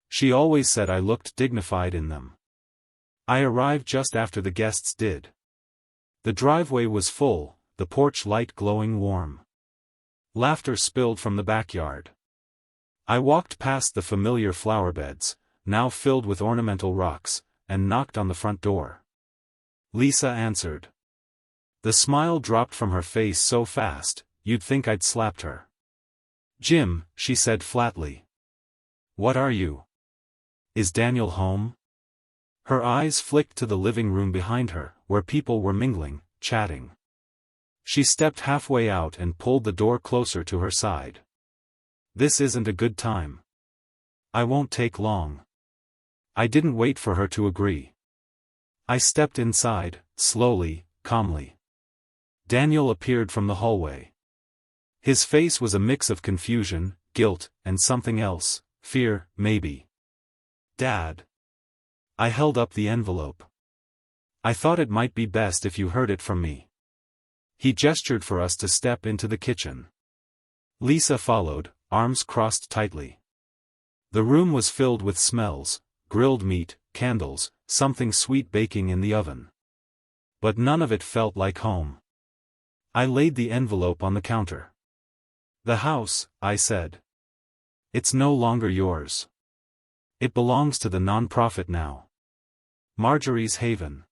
She always said I looked dignified in them. I arrived just after the guests did. The driveway was full, the porch light glowing warm. Laughter spilled from the backyard. I walked past the familiar flower beds, now filled with ornamental rocks, and knocked on the front door. Lisa answered. The smile dropped from her face so fast, you'd think I'd slapped her. "Jim," she said flatly. "What are you? Is Daniel home?" Her eyes flicked to the living room behind her, where people were mingling, chatting. She stepped halfway out and pulled the door closer to her side. "This isn't a good time. I won't take long." I didn't wait for her to agree. I stepped inside, slowly, calmly. Daniel appeared from the hallway. His face was a mix of confusion, guilt, and something else, fear, maybe. "Dad." I held up the envelope. "I thought it might be best if you heard it from me." He gestured for us to step into the kitchen. Lisa followed, arms crossed tightly. The room was filled with smells, grilled meat, candles, something sweet baking in the oven. But none of it felt like home. I laid the envelope on the counter. "The house," I said. "It's no longer yours. It belongs to the non-profit now. Marjorie's Haven."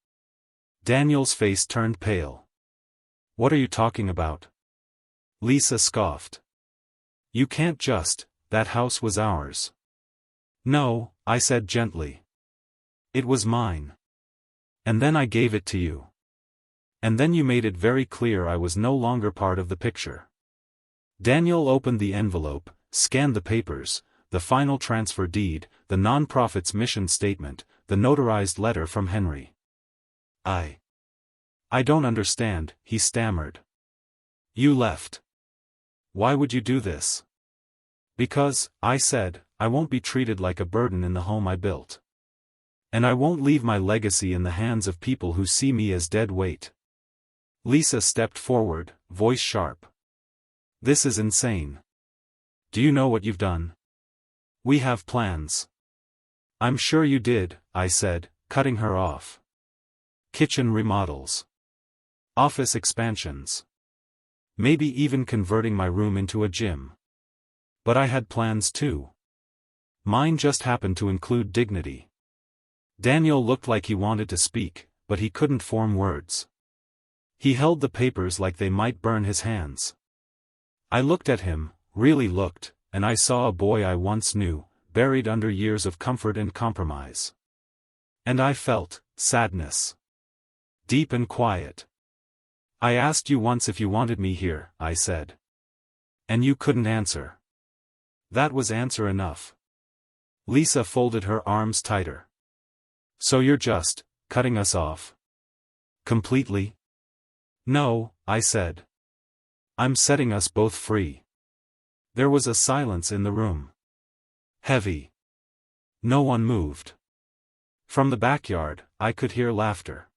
Daniel's face turned pale. "What are you talking about?" Lisa scoffed. "You can't just, that house was ours." "No," I said gently. "It was mine. And then I gave it to you. And then you made it very clear I was no longer part of the picture." Daniel opened the envelope, scanned the papers, the final transfer deed, the nonprofit's mission statement, the notarized letter from Henry. I don't understand," he stammered. "You left. Why would you do this?" "Because," I said, "I won't be treated like a burden in the home I built. And I won't leave my legacy in the hands of people who see me as dead weight." Lisa stepped forward, voice sharp. "This is insane. Do you know what you've done? We have plans." "I'm sure you did," I said, cutting her off. "Kitchen remodels. Office expansions. Maybe even converting my room into a gym. But I had plans too. Mine just happened to include dignity." Daniel looked like he wanted to speak, but he couldn't form words. He held the papers like they might burn his hands. I looked at him, really looked, and I saw a boy I once knew, buried under years of comfort and compromise. And I felt sadness. Deep and quiet. "I asked you once if you wanted me here," I said. "And you couldn't answer." That was answer enough. Lisa folded her arms tighter. "So you're just cutting us off? Completely?" "No," I said. "I'm setting us both free." There was a silence in the room. Heavy. No one moved. From the backyard, I could hear laughter.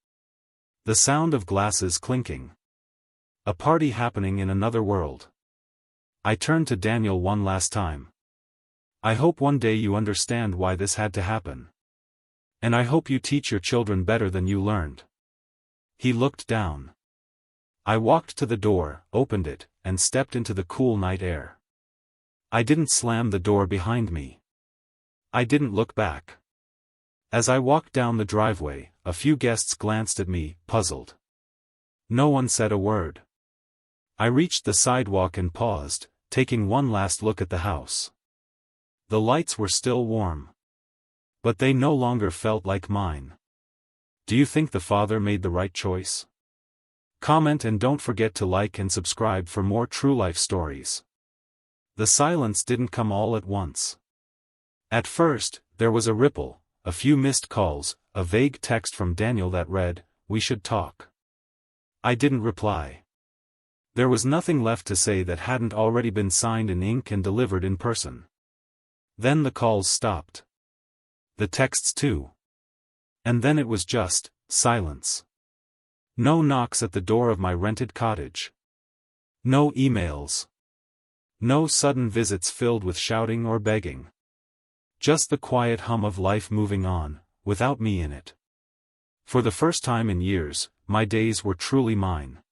The sound of glasses clinking. A party happening in another world. I turned to Daniel one last time. "I hope one day you understand why this had to happen. And I hope you teach your children better than you learned." He looked down. I walked to the door, opened it, and stepped into the cool night air. I didn't slam the door behind me. I didn't look back. As I walked down the driveway, a few guests glanced at me, puzzled. No one said a word. I reached the sidewalk and paused, taking one last look at the house. The lights were still warm. But they no longer felt like mine. Do you think the father made the right choice? Comment and don't forget to like and subscribe for more true life stories. The silence didn't come all at once. At first, there was a ripple, a few missed calls, a vague text from Daniel that read, "We should talk." I didn't reply. There was nothing left to say that hadn't already been signed in ink and delivered in person. Then the calls stopped. The texts too. And then it was just silence. No knocks at the door of my rented cottage. No emails. No sudden visits filled with shouting or begging. Just the quiet hum of life moving on, without me in it. For the first time in years, my days were truly mine.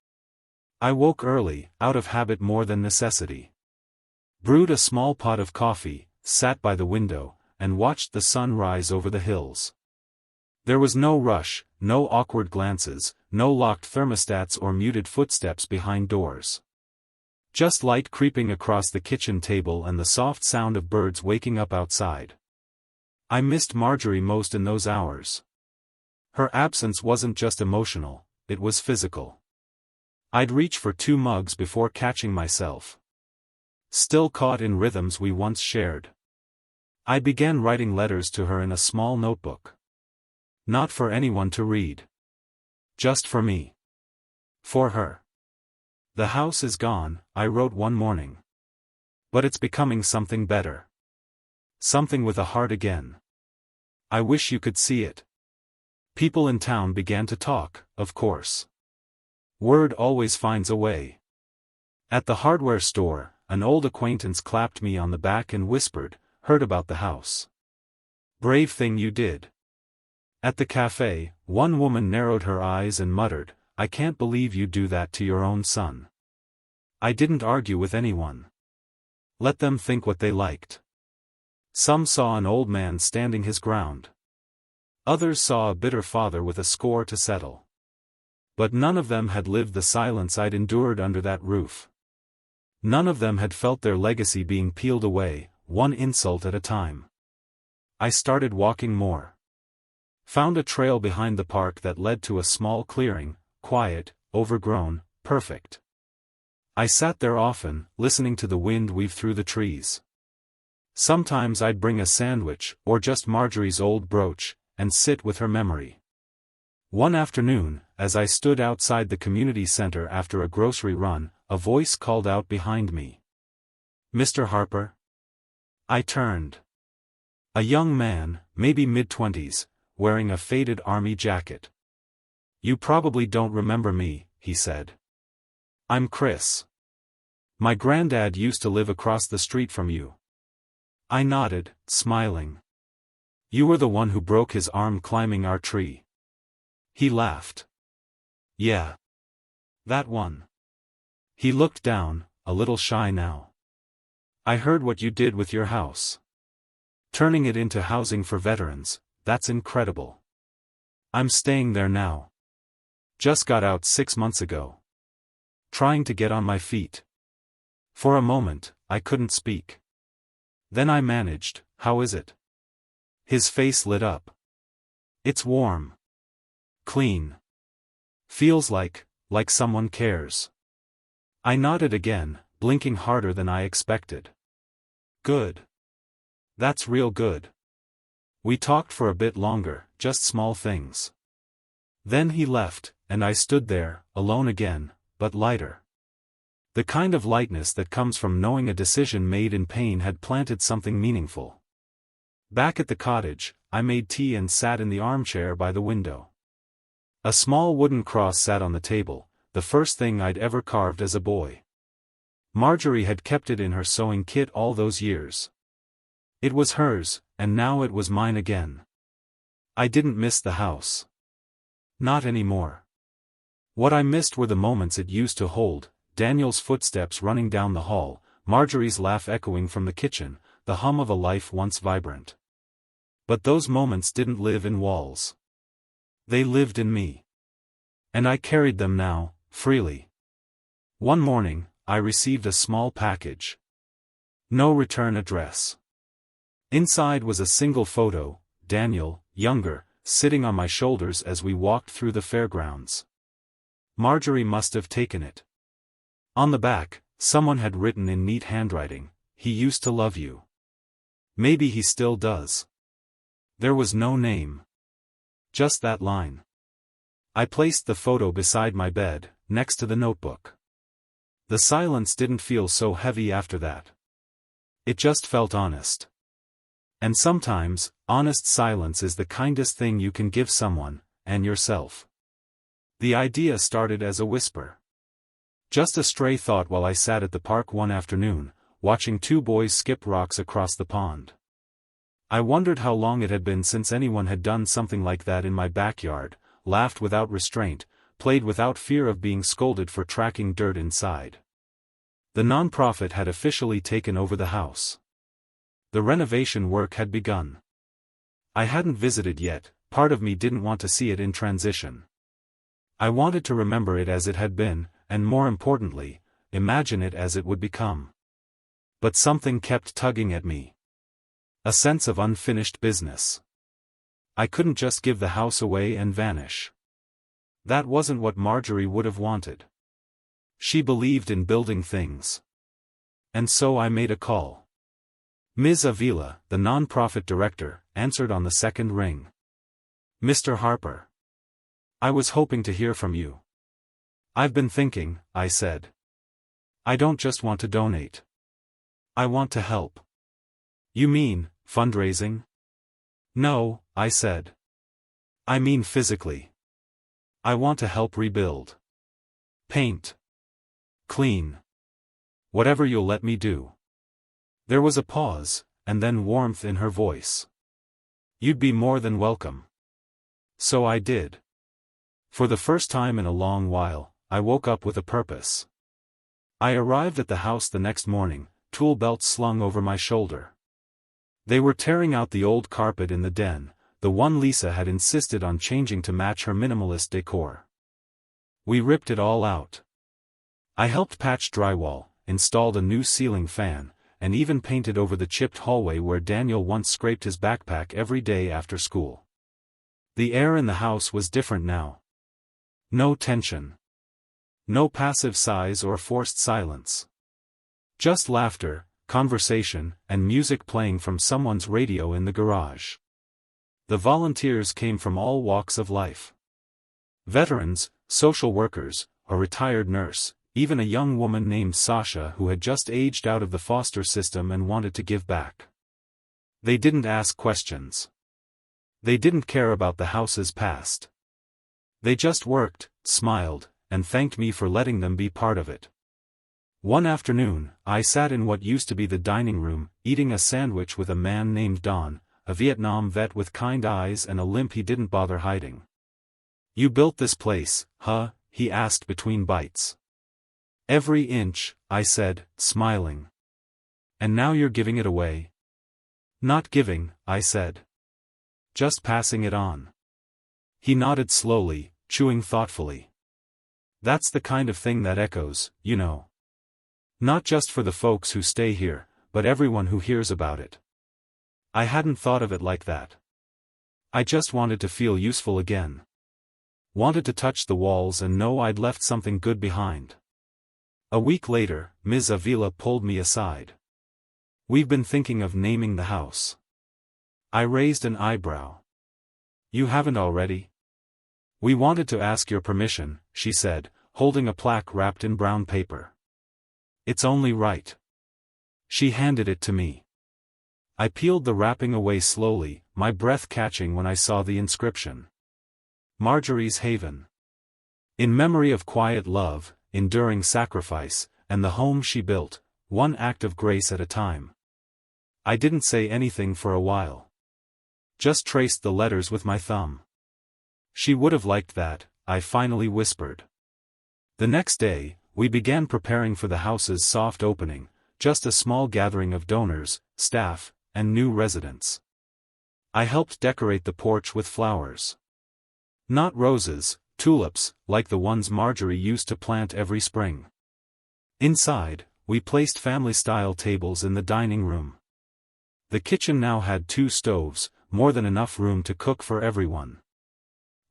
I woke early, out of habit more than necessity. Brewed a small pot of coffee, sat by the window, and watched the sun rise over the hills. There was no rush, no awkward glances, no locked thermostats or muted footsteps behind doors. Just light creeping across the kitchen table and the soft sound of birds waking up outside. I missed Marjorie most in those hours. Her absence wasn't just emotional, it was physical. I'd reach for 2 mugs before catching myself. Still caught in rhythms we once shared. I began writing letters to her in a small notebook. Not for anyone to read. Just for me. For her. "The house is gone," I wrote one morning. "But it's becoming something better. Something with a heart again. I wish you could see it." People in town began to talk, of course. Word always finds a way. At the hardware store, an old acquaintance clapped me on the back and whispered, heard about the house. Brave thing you did. At the cafe, one woman narrowed her eyes and muttered, I can't believe you do that to your own son. I didn't argue with anyone. Let them think what they liked. Some saw an old man standing his ground. Others saw a bitter father with a score to settle. But none of them had lived the silence I'd endured under that roof. None of them had felt their legacy being peeled away, one insult at a time. I started walking more. Found a trail behind the park that led to a small clearing, quiet, overgrown, perfect. I sat there often, listening to the wind weave through the trees. Sometimes I'd bring a sandwich, or just Marjorie's old brooch, and sit with her memory. One afternoon, as I stood outside the community center after a grocery run, a voice called out behind me. Mr. Harper? I turned. A young man, maybe mid-20s, wearing a faded army jacket. You probably don't remember me, he said. I'm Chris. My granddad used to live across the street from you. I nodded, smiling. You were the one who broke his arm climbing our tree. He laughed. Yeah. That one. He looked down, a little shy now. I heard what you did with your house. Turning it into housing for veterans, that's incredible. I'm staying there now. Just got out 6 months ago. Trying to get on my feet. For a moment, I couldn't speak. Then I managed, how is it? His face lit up. It's warm. Clean. Feels like someone cares. I nodded again, blinking harder than I expected. Good. That's real good. We talked for a bit longer, just small things. Then he left, and I stood there, alone again, but lighter. The kind of lightness that comes from knowing a decision made in pain had planted something meaningful. Back at the cottage, I made tea and sat in the armchair by the window. A small wooden cross sat on the table, the first thing I'd ever carved as a boy. Marjorie had kept it in her sewing kit all those years. It was hers, and now it was mine again. I didn't miss the house. Not anymore. What I missed were the moments it used to hold, Daniel's footsteps running down the hall, Marjorie's laugh echoing from the kitchen, the hum of a life once vibrant. But those moments didn't live in walls. They lived in me. And I carried them now, freely. One morning, I received a small package. No return address. Inside was a single photo, Daniel, younger, sitting on my shoulders as we walked through the fairgrounds. Marjorie must have taken it. On the back, someone had written in neat handwriting, "He used to love you." Maybe he still does. There was no name. Just that line. I placed the photo beside my bed, next to the notebook. The silence didn't feel so heavy after that. It just felt honest. And sometimes, honest silence is the kindest thing you can give someone, and yourself. The idea started as a whisper. Just a stray thought while I sat at the park one afternoon, watching two boys skip rocks across the pond. I wondered how long it had been since anyone had done something like that in my backyard, laughed without restraint, played without fear of being scolded for tracking dirt inside. The nonprofit had officially taken over the house. The renovation work had begun. I hadn't visited yet, part of me didn't want to see it in transition. I wanted to remember it as it had been, and more importantly, imagine it as it would become. But something kept tugging at me. A sense of unfinished business. I couldn't just give the house away and vanish. That wasn't what Marjorie would have wanted. She believed in building things. And so I made a call. Ms. Avila, the nonprofit director, answered on the second ring. "Mr. Harper. I was hoping to hear from you." "I've been thinking," I said. "I don't just want to donate. I want to help." "You mean, fundraising?" "No," I said. "I mean physically. I want to help rebuild. Paint. Clean. Whatever you'll let me do." There was a pause, and then warmth in her voice. "You'd be more than welcome." So I did. For the first time in a long while, I woke up with a purpose. I arrived at the house the next morning, tool belts slung over my shoulder. They were tearing out the old carpet in the den, the one Lisa had insisted on changing to match her minimalist decor. We ripped it all out. I helped patch drywall, installed a new ceiling fan, and even painted over the chipped hallway where Daniel once scraped his backpack every day after school. The air in the house was different now. No tension. No passive sighs or forced silence. Just laughter, conversation, and music playing from someone's radio in the garage. The volunteers came from all walks of life. Veterans, social workers, a retired nurse, even a young woman named Sasha who had just aged out of the foster system and wanted to give back. They didn't ask questions. They didn't care about the house's past. They just worked, smiled, and thanked me for letting them be part of it. One afternoon, I sat in what used to be the dining room, eating a sandwich with a man named Don, a Vietnam vet with kind eyes and a limp he didn't bother hiding. "You built this place, huh?" he asked between bites. "Every inch," I said, smiling. "And now you're giving it away?" "Not giving," I said. "Just passing it on." He nodded slowly, chewing thoughtfully. "That's the kind of thing that echoes, you know. Not just for the folks who stay here, but everyone who hears about it." I hadn't thought of it like that. I just wanted to feel useful again. Wanted to touch the walls and know I'd left something good behind. A week later, Ms. Avila pulled me aside. "We've been thinking of naming the house." I raised an eyebrow. "You haven't already?" "We wanted to ask your permission," she said, holding a plaque wrapped in brown paper. "It's only right." She handed it to me. I peeled the wrapping away slowly, my breath catching when I saw the inscription. Marjorie's Haven. In memory of quiet love, enduring sacrifice, and the home she built, one act of grace at a time. I didn't say anything for a while. Just traced the letters with my thumb. "She would have liked that," I finally whispered. The next day, we began preparing for the house's soft opening, just a small gathering of donors, staff, and new residents. I helped decorate the porch with flowers. Not roses, tulips, like the ones Marjorie used to plant every spring. Inside, we placed family-style tables in the dining room. The kitchen now had 2 stoves, more than enough room to cook for everyone.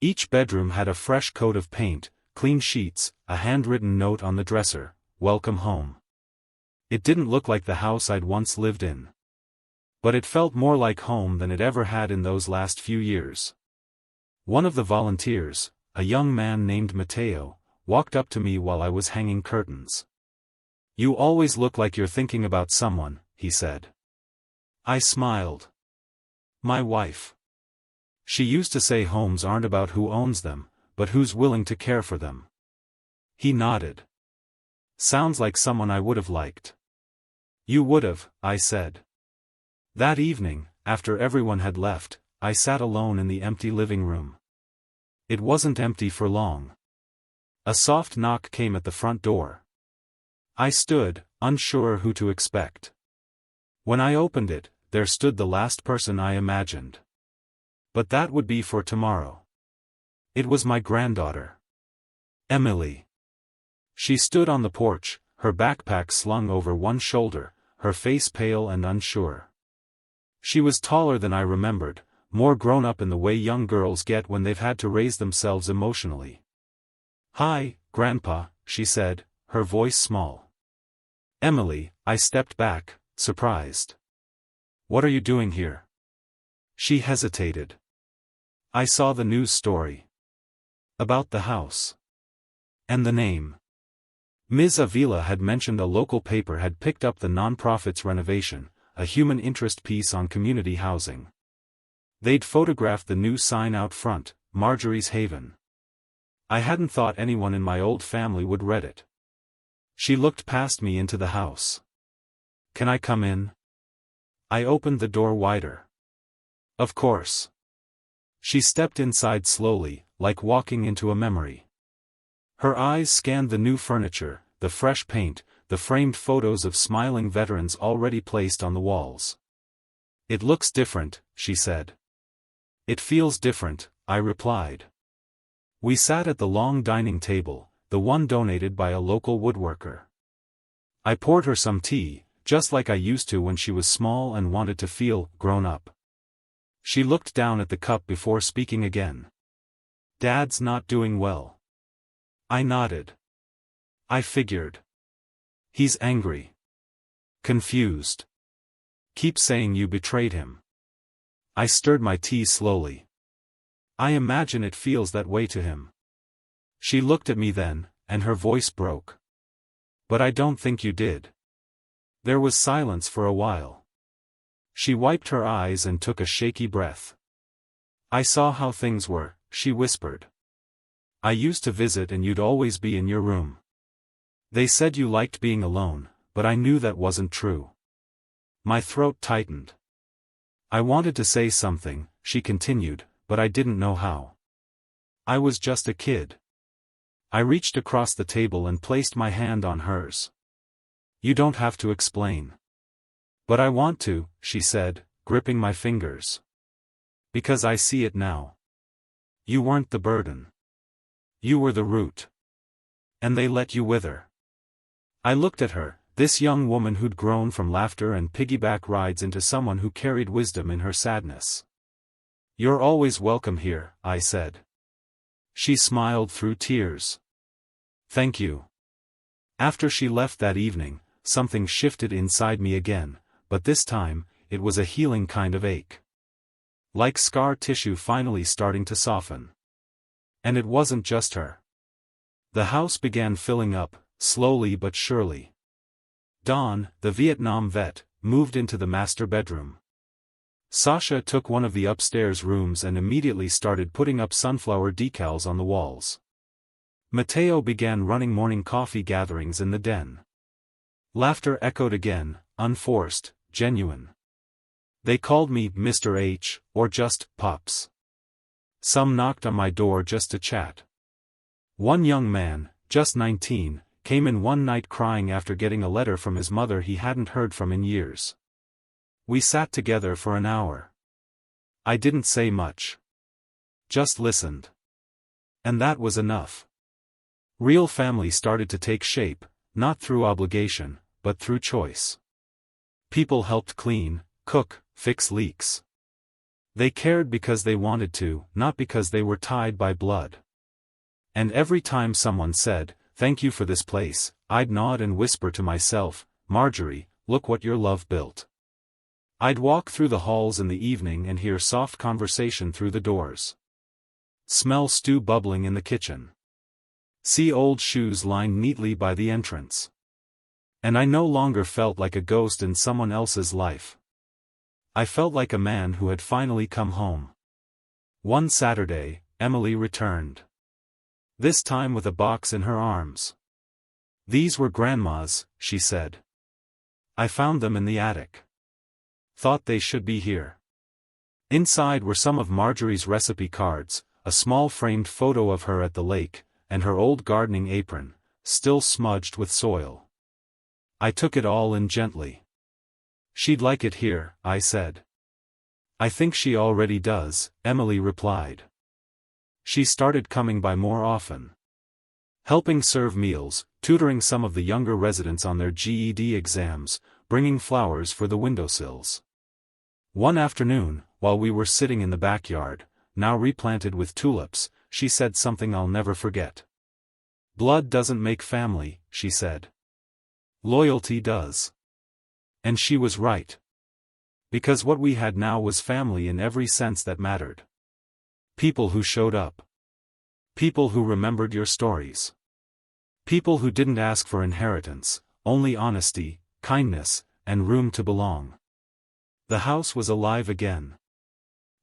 Each bedroom had a fresh coat of paint, clean sheets, a handwritten note on the dresser, "Welcome home." It didn't look like the house I'd once lived in. But it felt more like home than it ever had in those last few years. One of the volunteers, a young man named Mateo, walked up to me while I was hanging curtains. "You always look like you're thinking about someone," he said. I smiled. "My wife. She used to say homes aren't about who owns them, but who's willing to care for them." He nodded. "Sounds like someone I would have liked." "You would have," I said. That evening, after everyone had left, I sat alone in the empty living room. It wasn't empty for long. A soft knock came at the front door. I stood, unsure who to expect. When I opened it, there stood the last person I imagined. But that would be for tomorrow. It was my granddaughter. Emily. She stood on the porch, her backpack slung over one shoulder, her face pale and unsure. She was taller than I remembered, more grown up in the way young girls get when they've had to raise themselves emotionally. "Hi, Grandpa," she said, her voice small. "Emily," I stepped back, surprised. "What are you doing here?" She hesitated. "I saw the news story. About the house. And the name." Ms. Avila had mentioned a local paper had picked up the nonprofit's renovation, a human interest piece on community housing. They'd photographed the new sign out front, "Marjorie's Haven." I hadn't thought anyone in my old family would read it. She looked past me into the house. "Can I come in?" I opened the door wider. Of course. She stepped inside slowly, like walking into a memory. Her eyes scanned the new furniture, the fresh paint, the framed photos of smiling veterans already placed on the walls. "It looks different," she said. "It feels different," I replied. We sat at the long dining table, the one donated by a local woodworker. I poured her some tea, just like I used to when she was small and wanted to feel grown up. She looked down at the cup before speaking again. "Dad's not doing well." I nodded. I figured. "He's angry. Confused. Keep saying you betrayed him." I stirred my tea slowly. "I imagine it feels that way to him." She looked at me then, and her voice broke. "But I don't think you did." There was silence for a while. She wiped her eyes and took a shaky breath. "I saw how things were," she whispered. "I used to visit and you'd always be in your room. They said you liked being alone, but I knew that wasn't true." My throat tightened. I wanted to say something, she continued, but I didn't know how. I was just a kid. I reached across the table and placed my hand on hers. "You don't have to explain." "But I want to," she said, gripping my fingers. "Because I see it now. You weren't the burden. You were the root. And they let you wither." I looked at her, this young woman who'd grown from laughter and piggyback rides into someone who carried wisdom in her sadness. "You're always welcome here," I said. She smiled through tears. "Thank you." After she left that evening, something shifted inside me again, but this time, it was a healing kind of ache. Like scar tissue finally starting to soften. And it wasn't just her. The house began filling up, slowly but surely. Don, the Vietnam vet, moved into the master bedroom. Sasha took one of the upstairs rooms and immediately started putting up sunflower decals on the walls. Mateo began running morning coffee gatherings in the den. Laughter echoed again, unforced, genuine. They called me Mr. H, or just Pops. Some knocked on my door just to chat. One young man, just 19, came in one night crying after getting a letter from his mother he hadn't heard from in years. We sat together for an hour. I didn't say much. Just listened. And that was enough. Real family started to take shape, not through obligation, but through choice. People helped clean, cook, fix leaks. They cared because they wanted to, not because they were tied by blood. And every time someone said, "Thank you for this place," I'd nod and whisper to myself, "Marjorie, look what your love built." I'd walk through the halls in the evening and hear soft conversation through the doors. Smell stew bubbling in the kitchen. See old shoes lined neatly by the entrance. And I no longer felt like a ghost in someone else's life. I felt like a man who had finally come home. One Saturday, Emily returned. This time with a box in her arms. "These were Grandma's," she said. "I found them in the attic. Thought they should be here." Inside were some of Marjorie's recipe cards, a small framed photo of her at the lake, and her old gardening apron, still smudged with soil. I took it all in gently. "She'd like it here," I said. "I think she already does," Emily replied. She started coming by more often. Helping serve meals, tutoring some of the younger residents on their GED exams, bringing flowers for the windowsills. One afternoon, while we were sitting in the backyard, now replanted with tulips, she said something I'll never forget. "Blood doesn't make family," she said. "Loyalty does." And she was right. Because what we had now was family in every sense that mattered. People who showed up. People who remembered your stories. People who didn't ask for inheritance, only honesty, kindness, and room to belong. The house was alive again.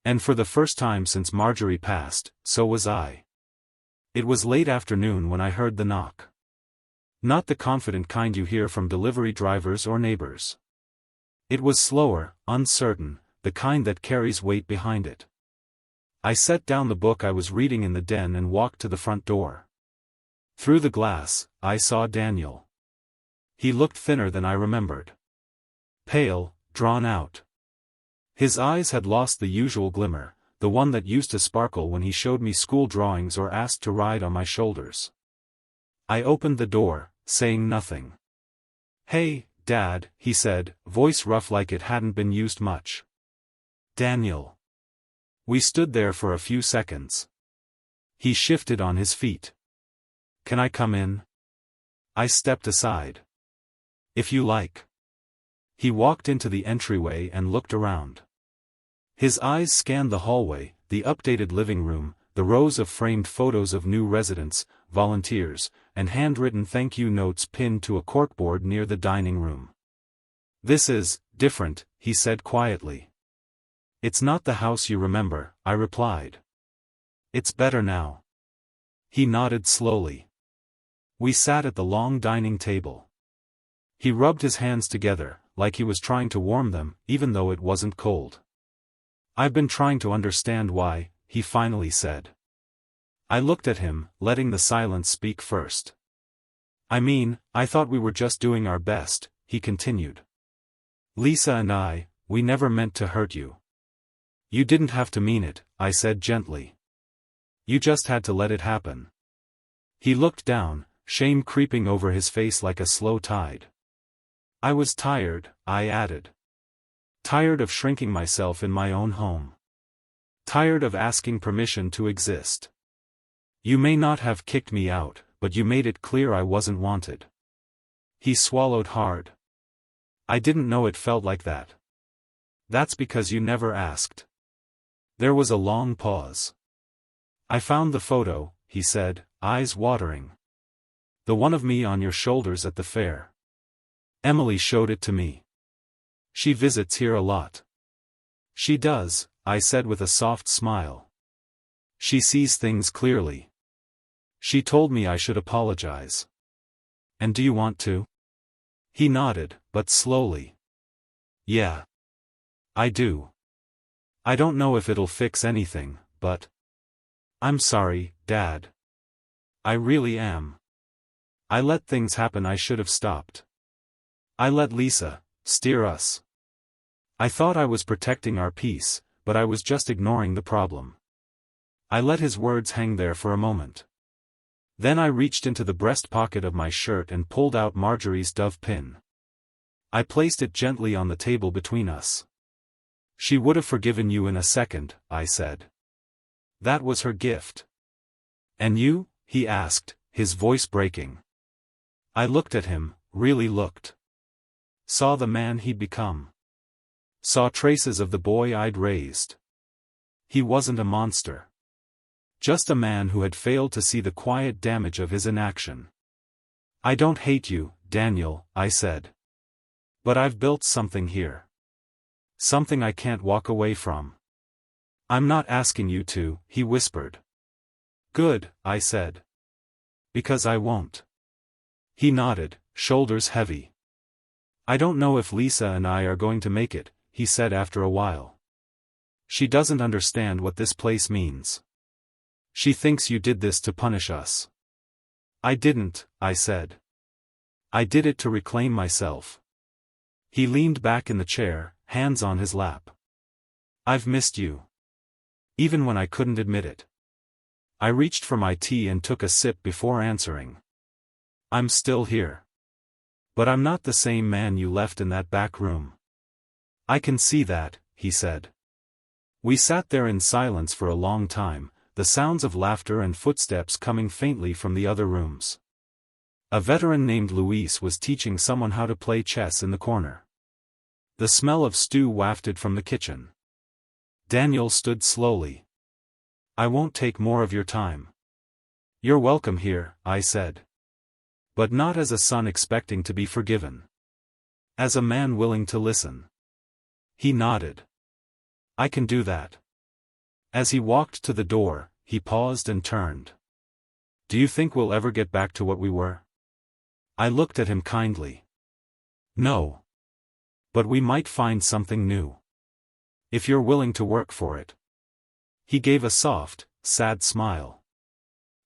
And for the first time since Marjorie passed, so was I. It was late afternoon when I heard the knock. Not the confident kind you hear from delivery drivers or neighbors. It was slower, uncertain, the kind that carries weight behind it. I set down the book I was reading in the den and walked to the front door. Through the glass, I saw Daniel. He looked thinner than I remembered. Pale, drawn out. His eyes had lost the usual glimmer, the one that used to sparkle when he showed me school drawings or asked to ride on my shoulders. I opened the door, saying nothing. "Hey, Dad," he said, voice rough like it hadn't been used much. "Daniel." We stood there for a few seconds. He shifted on his feet. "Can I come in?" I stepped aside. "If you like." He walked into the entryway and looked around. His eyes scanned the hallway, the updated living room, the rows of framed photos of new residents, volunteers, and handwritten thank you notes pinned to a corkboard near the dining room. "This is different," he said quietly. "It's not the house you remember," I replied. "It's better now." He nodded slowly. We sat at the long dining table. He rubbed his hands together, like he was trying to warm them, even though it wasn't cold. "I've been trying to understand why," he finally said. I looked at him, letting the silence speak first. "I mean, I thought we were just doing our best," he continued. "Lisa and I, we never meant to hurt you." "You didn't have to mean it," I said gently. "You just had to let it happen." He looked down, shame creeping over his face like a slow tide. "I was tired," I added. "Tired of shrinking myself in my own home. Tired of asking permission to exist. You may not have kicked me out, but you made it clear I wasn't wanted." He swallowed hard. "I didn't know it felt like that." "That's because you never asked." There was a long pause. "I found the photo," he said, eyes watering. "The one of me on your shoulders at the fair. Emily showed it to me. She visits here a lot." "She does," I said with a soft smile. "She sees things clearly. She told me I should apologize." "And do you want to?" He nodded, but slowly. "Yeah. I do. I don't know if it'll fix anything, but I'm sorry, Dad. I really am. I let things happen I should have stopped. I let Lisa steer us. I thought I was protecting our peace, but I was just ignoring the problem." I let his words hang there for a moment. Then I reached into the breast pocket of my shirt and pulled out Marjorie's dove pin. I placed it gently on the table between us. "She would have forgiven you in a second," I said. "That was her gift." "And you?" he asked, his voice breaking. I looked at him, really looked. Saw the man he'd become. Saw traces of the boy I'd raised. He wasn't a monster. Just a man who had failed to see the quiet damage of his inaction. "I don't hate you, Daniel," I said. "But I've built something here. Something I can't walk away from." "I'm not asking you to," he whispered. "Good," I said. "Because I won't." He nodded, shoulders heavy. "I don't know if Lisa and I are going to make it," he said after a while. "She doesn't understand what this place means. She thinks you did this to punish us." "I didn't," I said. "I did it to reclaim myself." He leaned back in the chair, hands on his lap. "I've missed you. Even when I couldn't admit it." I reached for my tea and took a sip before answering. "I'm still here. But I'm not the same man you left in that back room." "I can see that," he said. We sat there in silence for a long time, the sounds of laughter and footsteps coming faintly from the other rooms. A veteran named Luis was teaching someone how to play chess in the corner. The smell of stew wafted from the kitchen. Daniel stood slowly. "I won't take more of your time." "You're welcome here," I said. But not as a son expecting to be forgiven. As a man willing to listen. He nodded. "I can do that." As he walked to the door, he paused and turned. "Do you think we'll ever get back to what we were?" I looked at him kindly. "No. But we might find something new. If you're willing to work for it. He gave a soft, sad smile.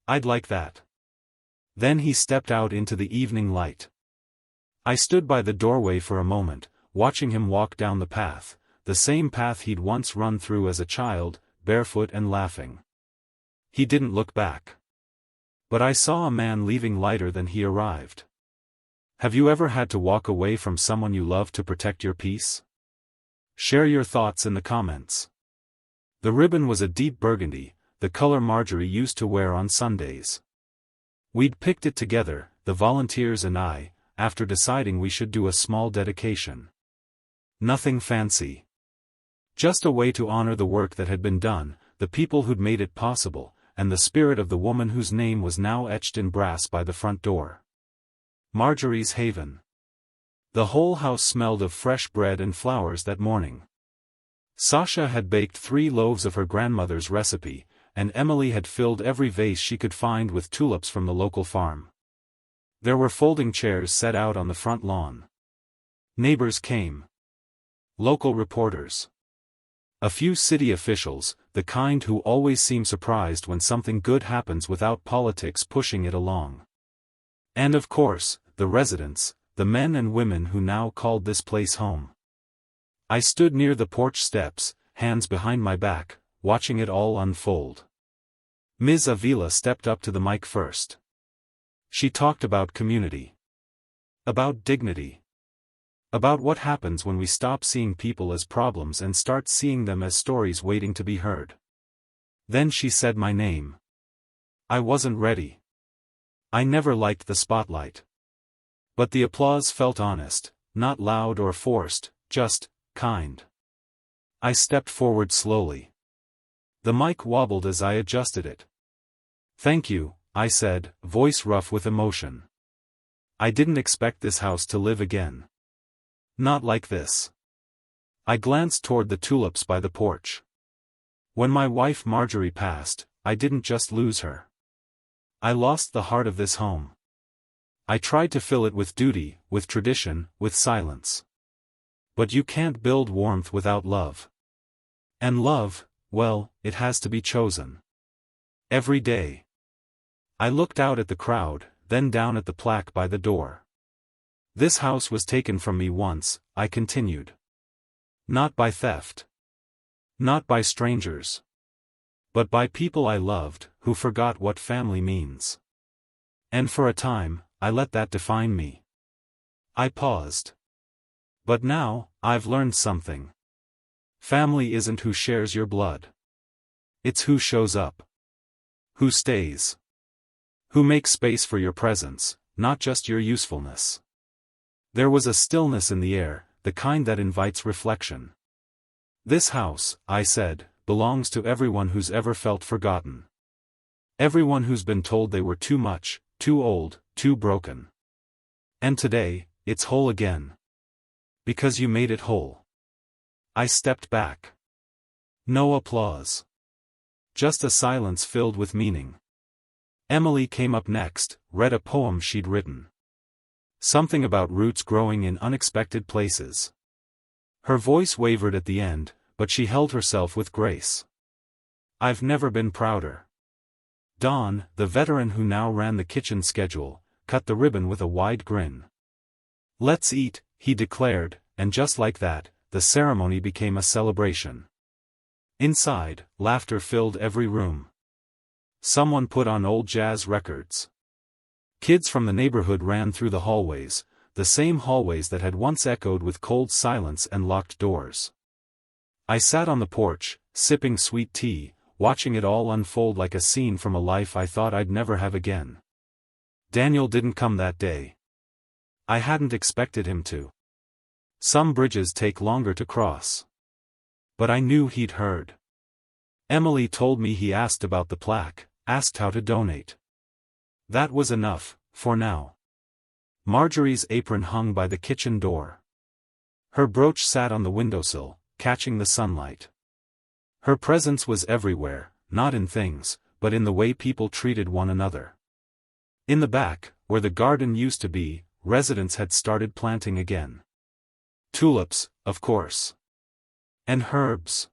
I'd like that. Then he stepped out into the evening light. I stood by the doorway for a moment, watching him walk down the path, the same path he'd once run through as a child, barefoot and laughing. He didn't look back. But I saw a man leaving lighter than he arrived. Have you ever had to walk away from someone you love to protect your peace? Share your thoughts in the comments. The ribbon was a deep burgundy, the color Marjorie used to wear on Sundays. We'd picked it together, the volunteers and I, after deciding we should do a small dedication. Nothing fancy. Just a way to honor the work that had been done, the people who'd made it possible, and the spirit of the woman whose name was now etched in brass by the front door. Marjorie's Haven. The whole house smelled of fresh bread and flowers that morning. Sasha had baked 3 loaves of her grandmother's recipe, and Emily had filled every vase she could find with tulips from the local farm. There were folding chairs set out on the front lawn. Neighbors came. Local reporters. A few city officials, the kind who always seem surprised when something good happens without politics pushing it along. And of course, the residents, the men and women who now called this place home. I stood near the porch steps, hands behind my back, watching it all unfold. Ms. Avila stepped up to the mic first. She talked about community. About dignity. About what happens when we stop seeing people as problems and start seeing them as stories waiting to be heard. Then she said my name. I wasn't ready. I never liked the spotlight. But the applause felt honest, not loud or forced, just kind. I stepped forward slowly. The mic wobbled as I adjusted it. Thank you, I said, voice rough with emotion. I didn't expect this house to live again. Not like this. I glanced toward the tulips by the porch. When my wife Marjorie passed, I didn't just lose her. I lost the heart of this home. I tried to fill it with duty, with tradition, with silence. But you can't build warmth without love. And love, well, it has to be chosen. Every day. I looked out at the crowd, then down at the plaque by the door. This house was taken from me once, I continued. Not by theft. Not by strangers. But by people I loved, who forgot what family means. And for a time, I let that define me. I paused. But now, I've learned something. Family isn't who shares your blood. It's who shows up. Who stays. Who makes space for your presence, not just your usefulness. There was a stillness in the air, the kind that invites reflection. This house, I said, belongs to everyone who's ever felt forgotten. Everyone who's been told they were too much, too old, too broken. And today, it's whole again. Because you made it whole. I stepped back. No applause. Just a silence filled with meaning. Emily came up next, read a poem she'd written. Something about roots growing in unexpected places. Her voice wavered at the end, but she held herself with grace. I've never been prouder. Don, the veteran who now ran the kitchen schedule, cut the ribbon with a wide grin. Let's eat, he declared, and just like that, the ceremony became a celebration. Inside, laughter filled every room. Someone put on old jazz records. Kids from the neighborhood ran through the hallways, the same hallways that had once echoed with cold silence and locked doors. I sat on the porch, sipping sweet tea, watching it all unfold like a scene from a life I thought I'd never have again. Daniel didn't come that day. I hadn't expected him to. Some bridges take longer to cross. But I knew he'd heard. Emily told me he asked about the plaque, asked how to donate. That was enough, for now. Marjorie's apron hung by the kitchen door. Her brooch sat on the windowsill, catching the sunlight. Her presence was everywhere, not in things, but in the way people treated one another. In the back, where the garden used to be, residents had started planting again. Tulips, of course. And herbs.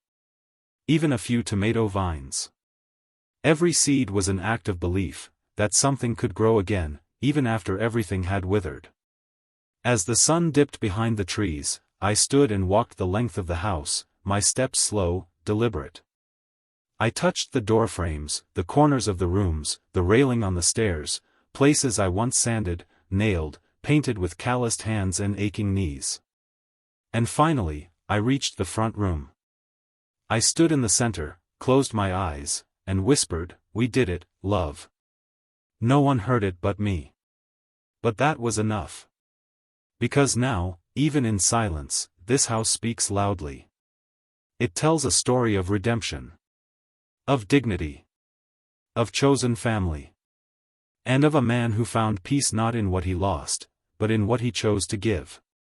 Even a few tomato vines. Every seed was an act of belief, that something could grow again, even after everything had withered. As the sun dipped behind the trees, I stood and walked the length of the house, my steps slow, deliberate. I touched the door frames, the corners of the rooms, the railing on the stairs, places I once sanded, nailed, painted with calloused hands and aching knees. And finally, I reached the front room. I stood in the center, closed my eyes, and whispered, "We did it, love." No one heard it but me. But that was enough. Because now, even in silence, this house speaks loudly. It tells a story of redemption. Of dignity. Of chosen family. And of a man who found peace not in what he lost, but in what he chose to give.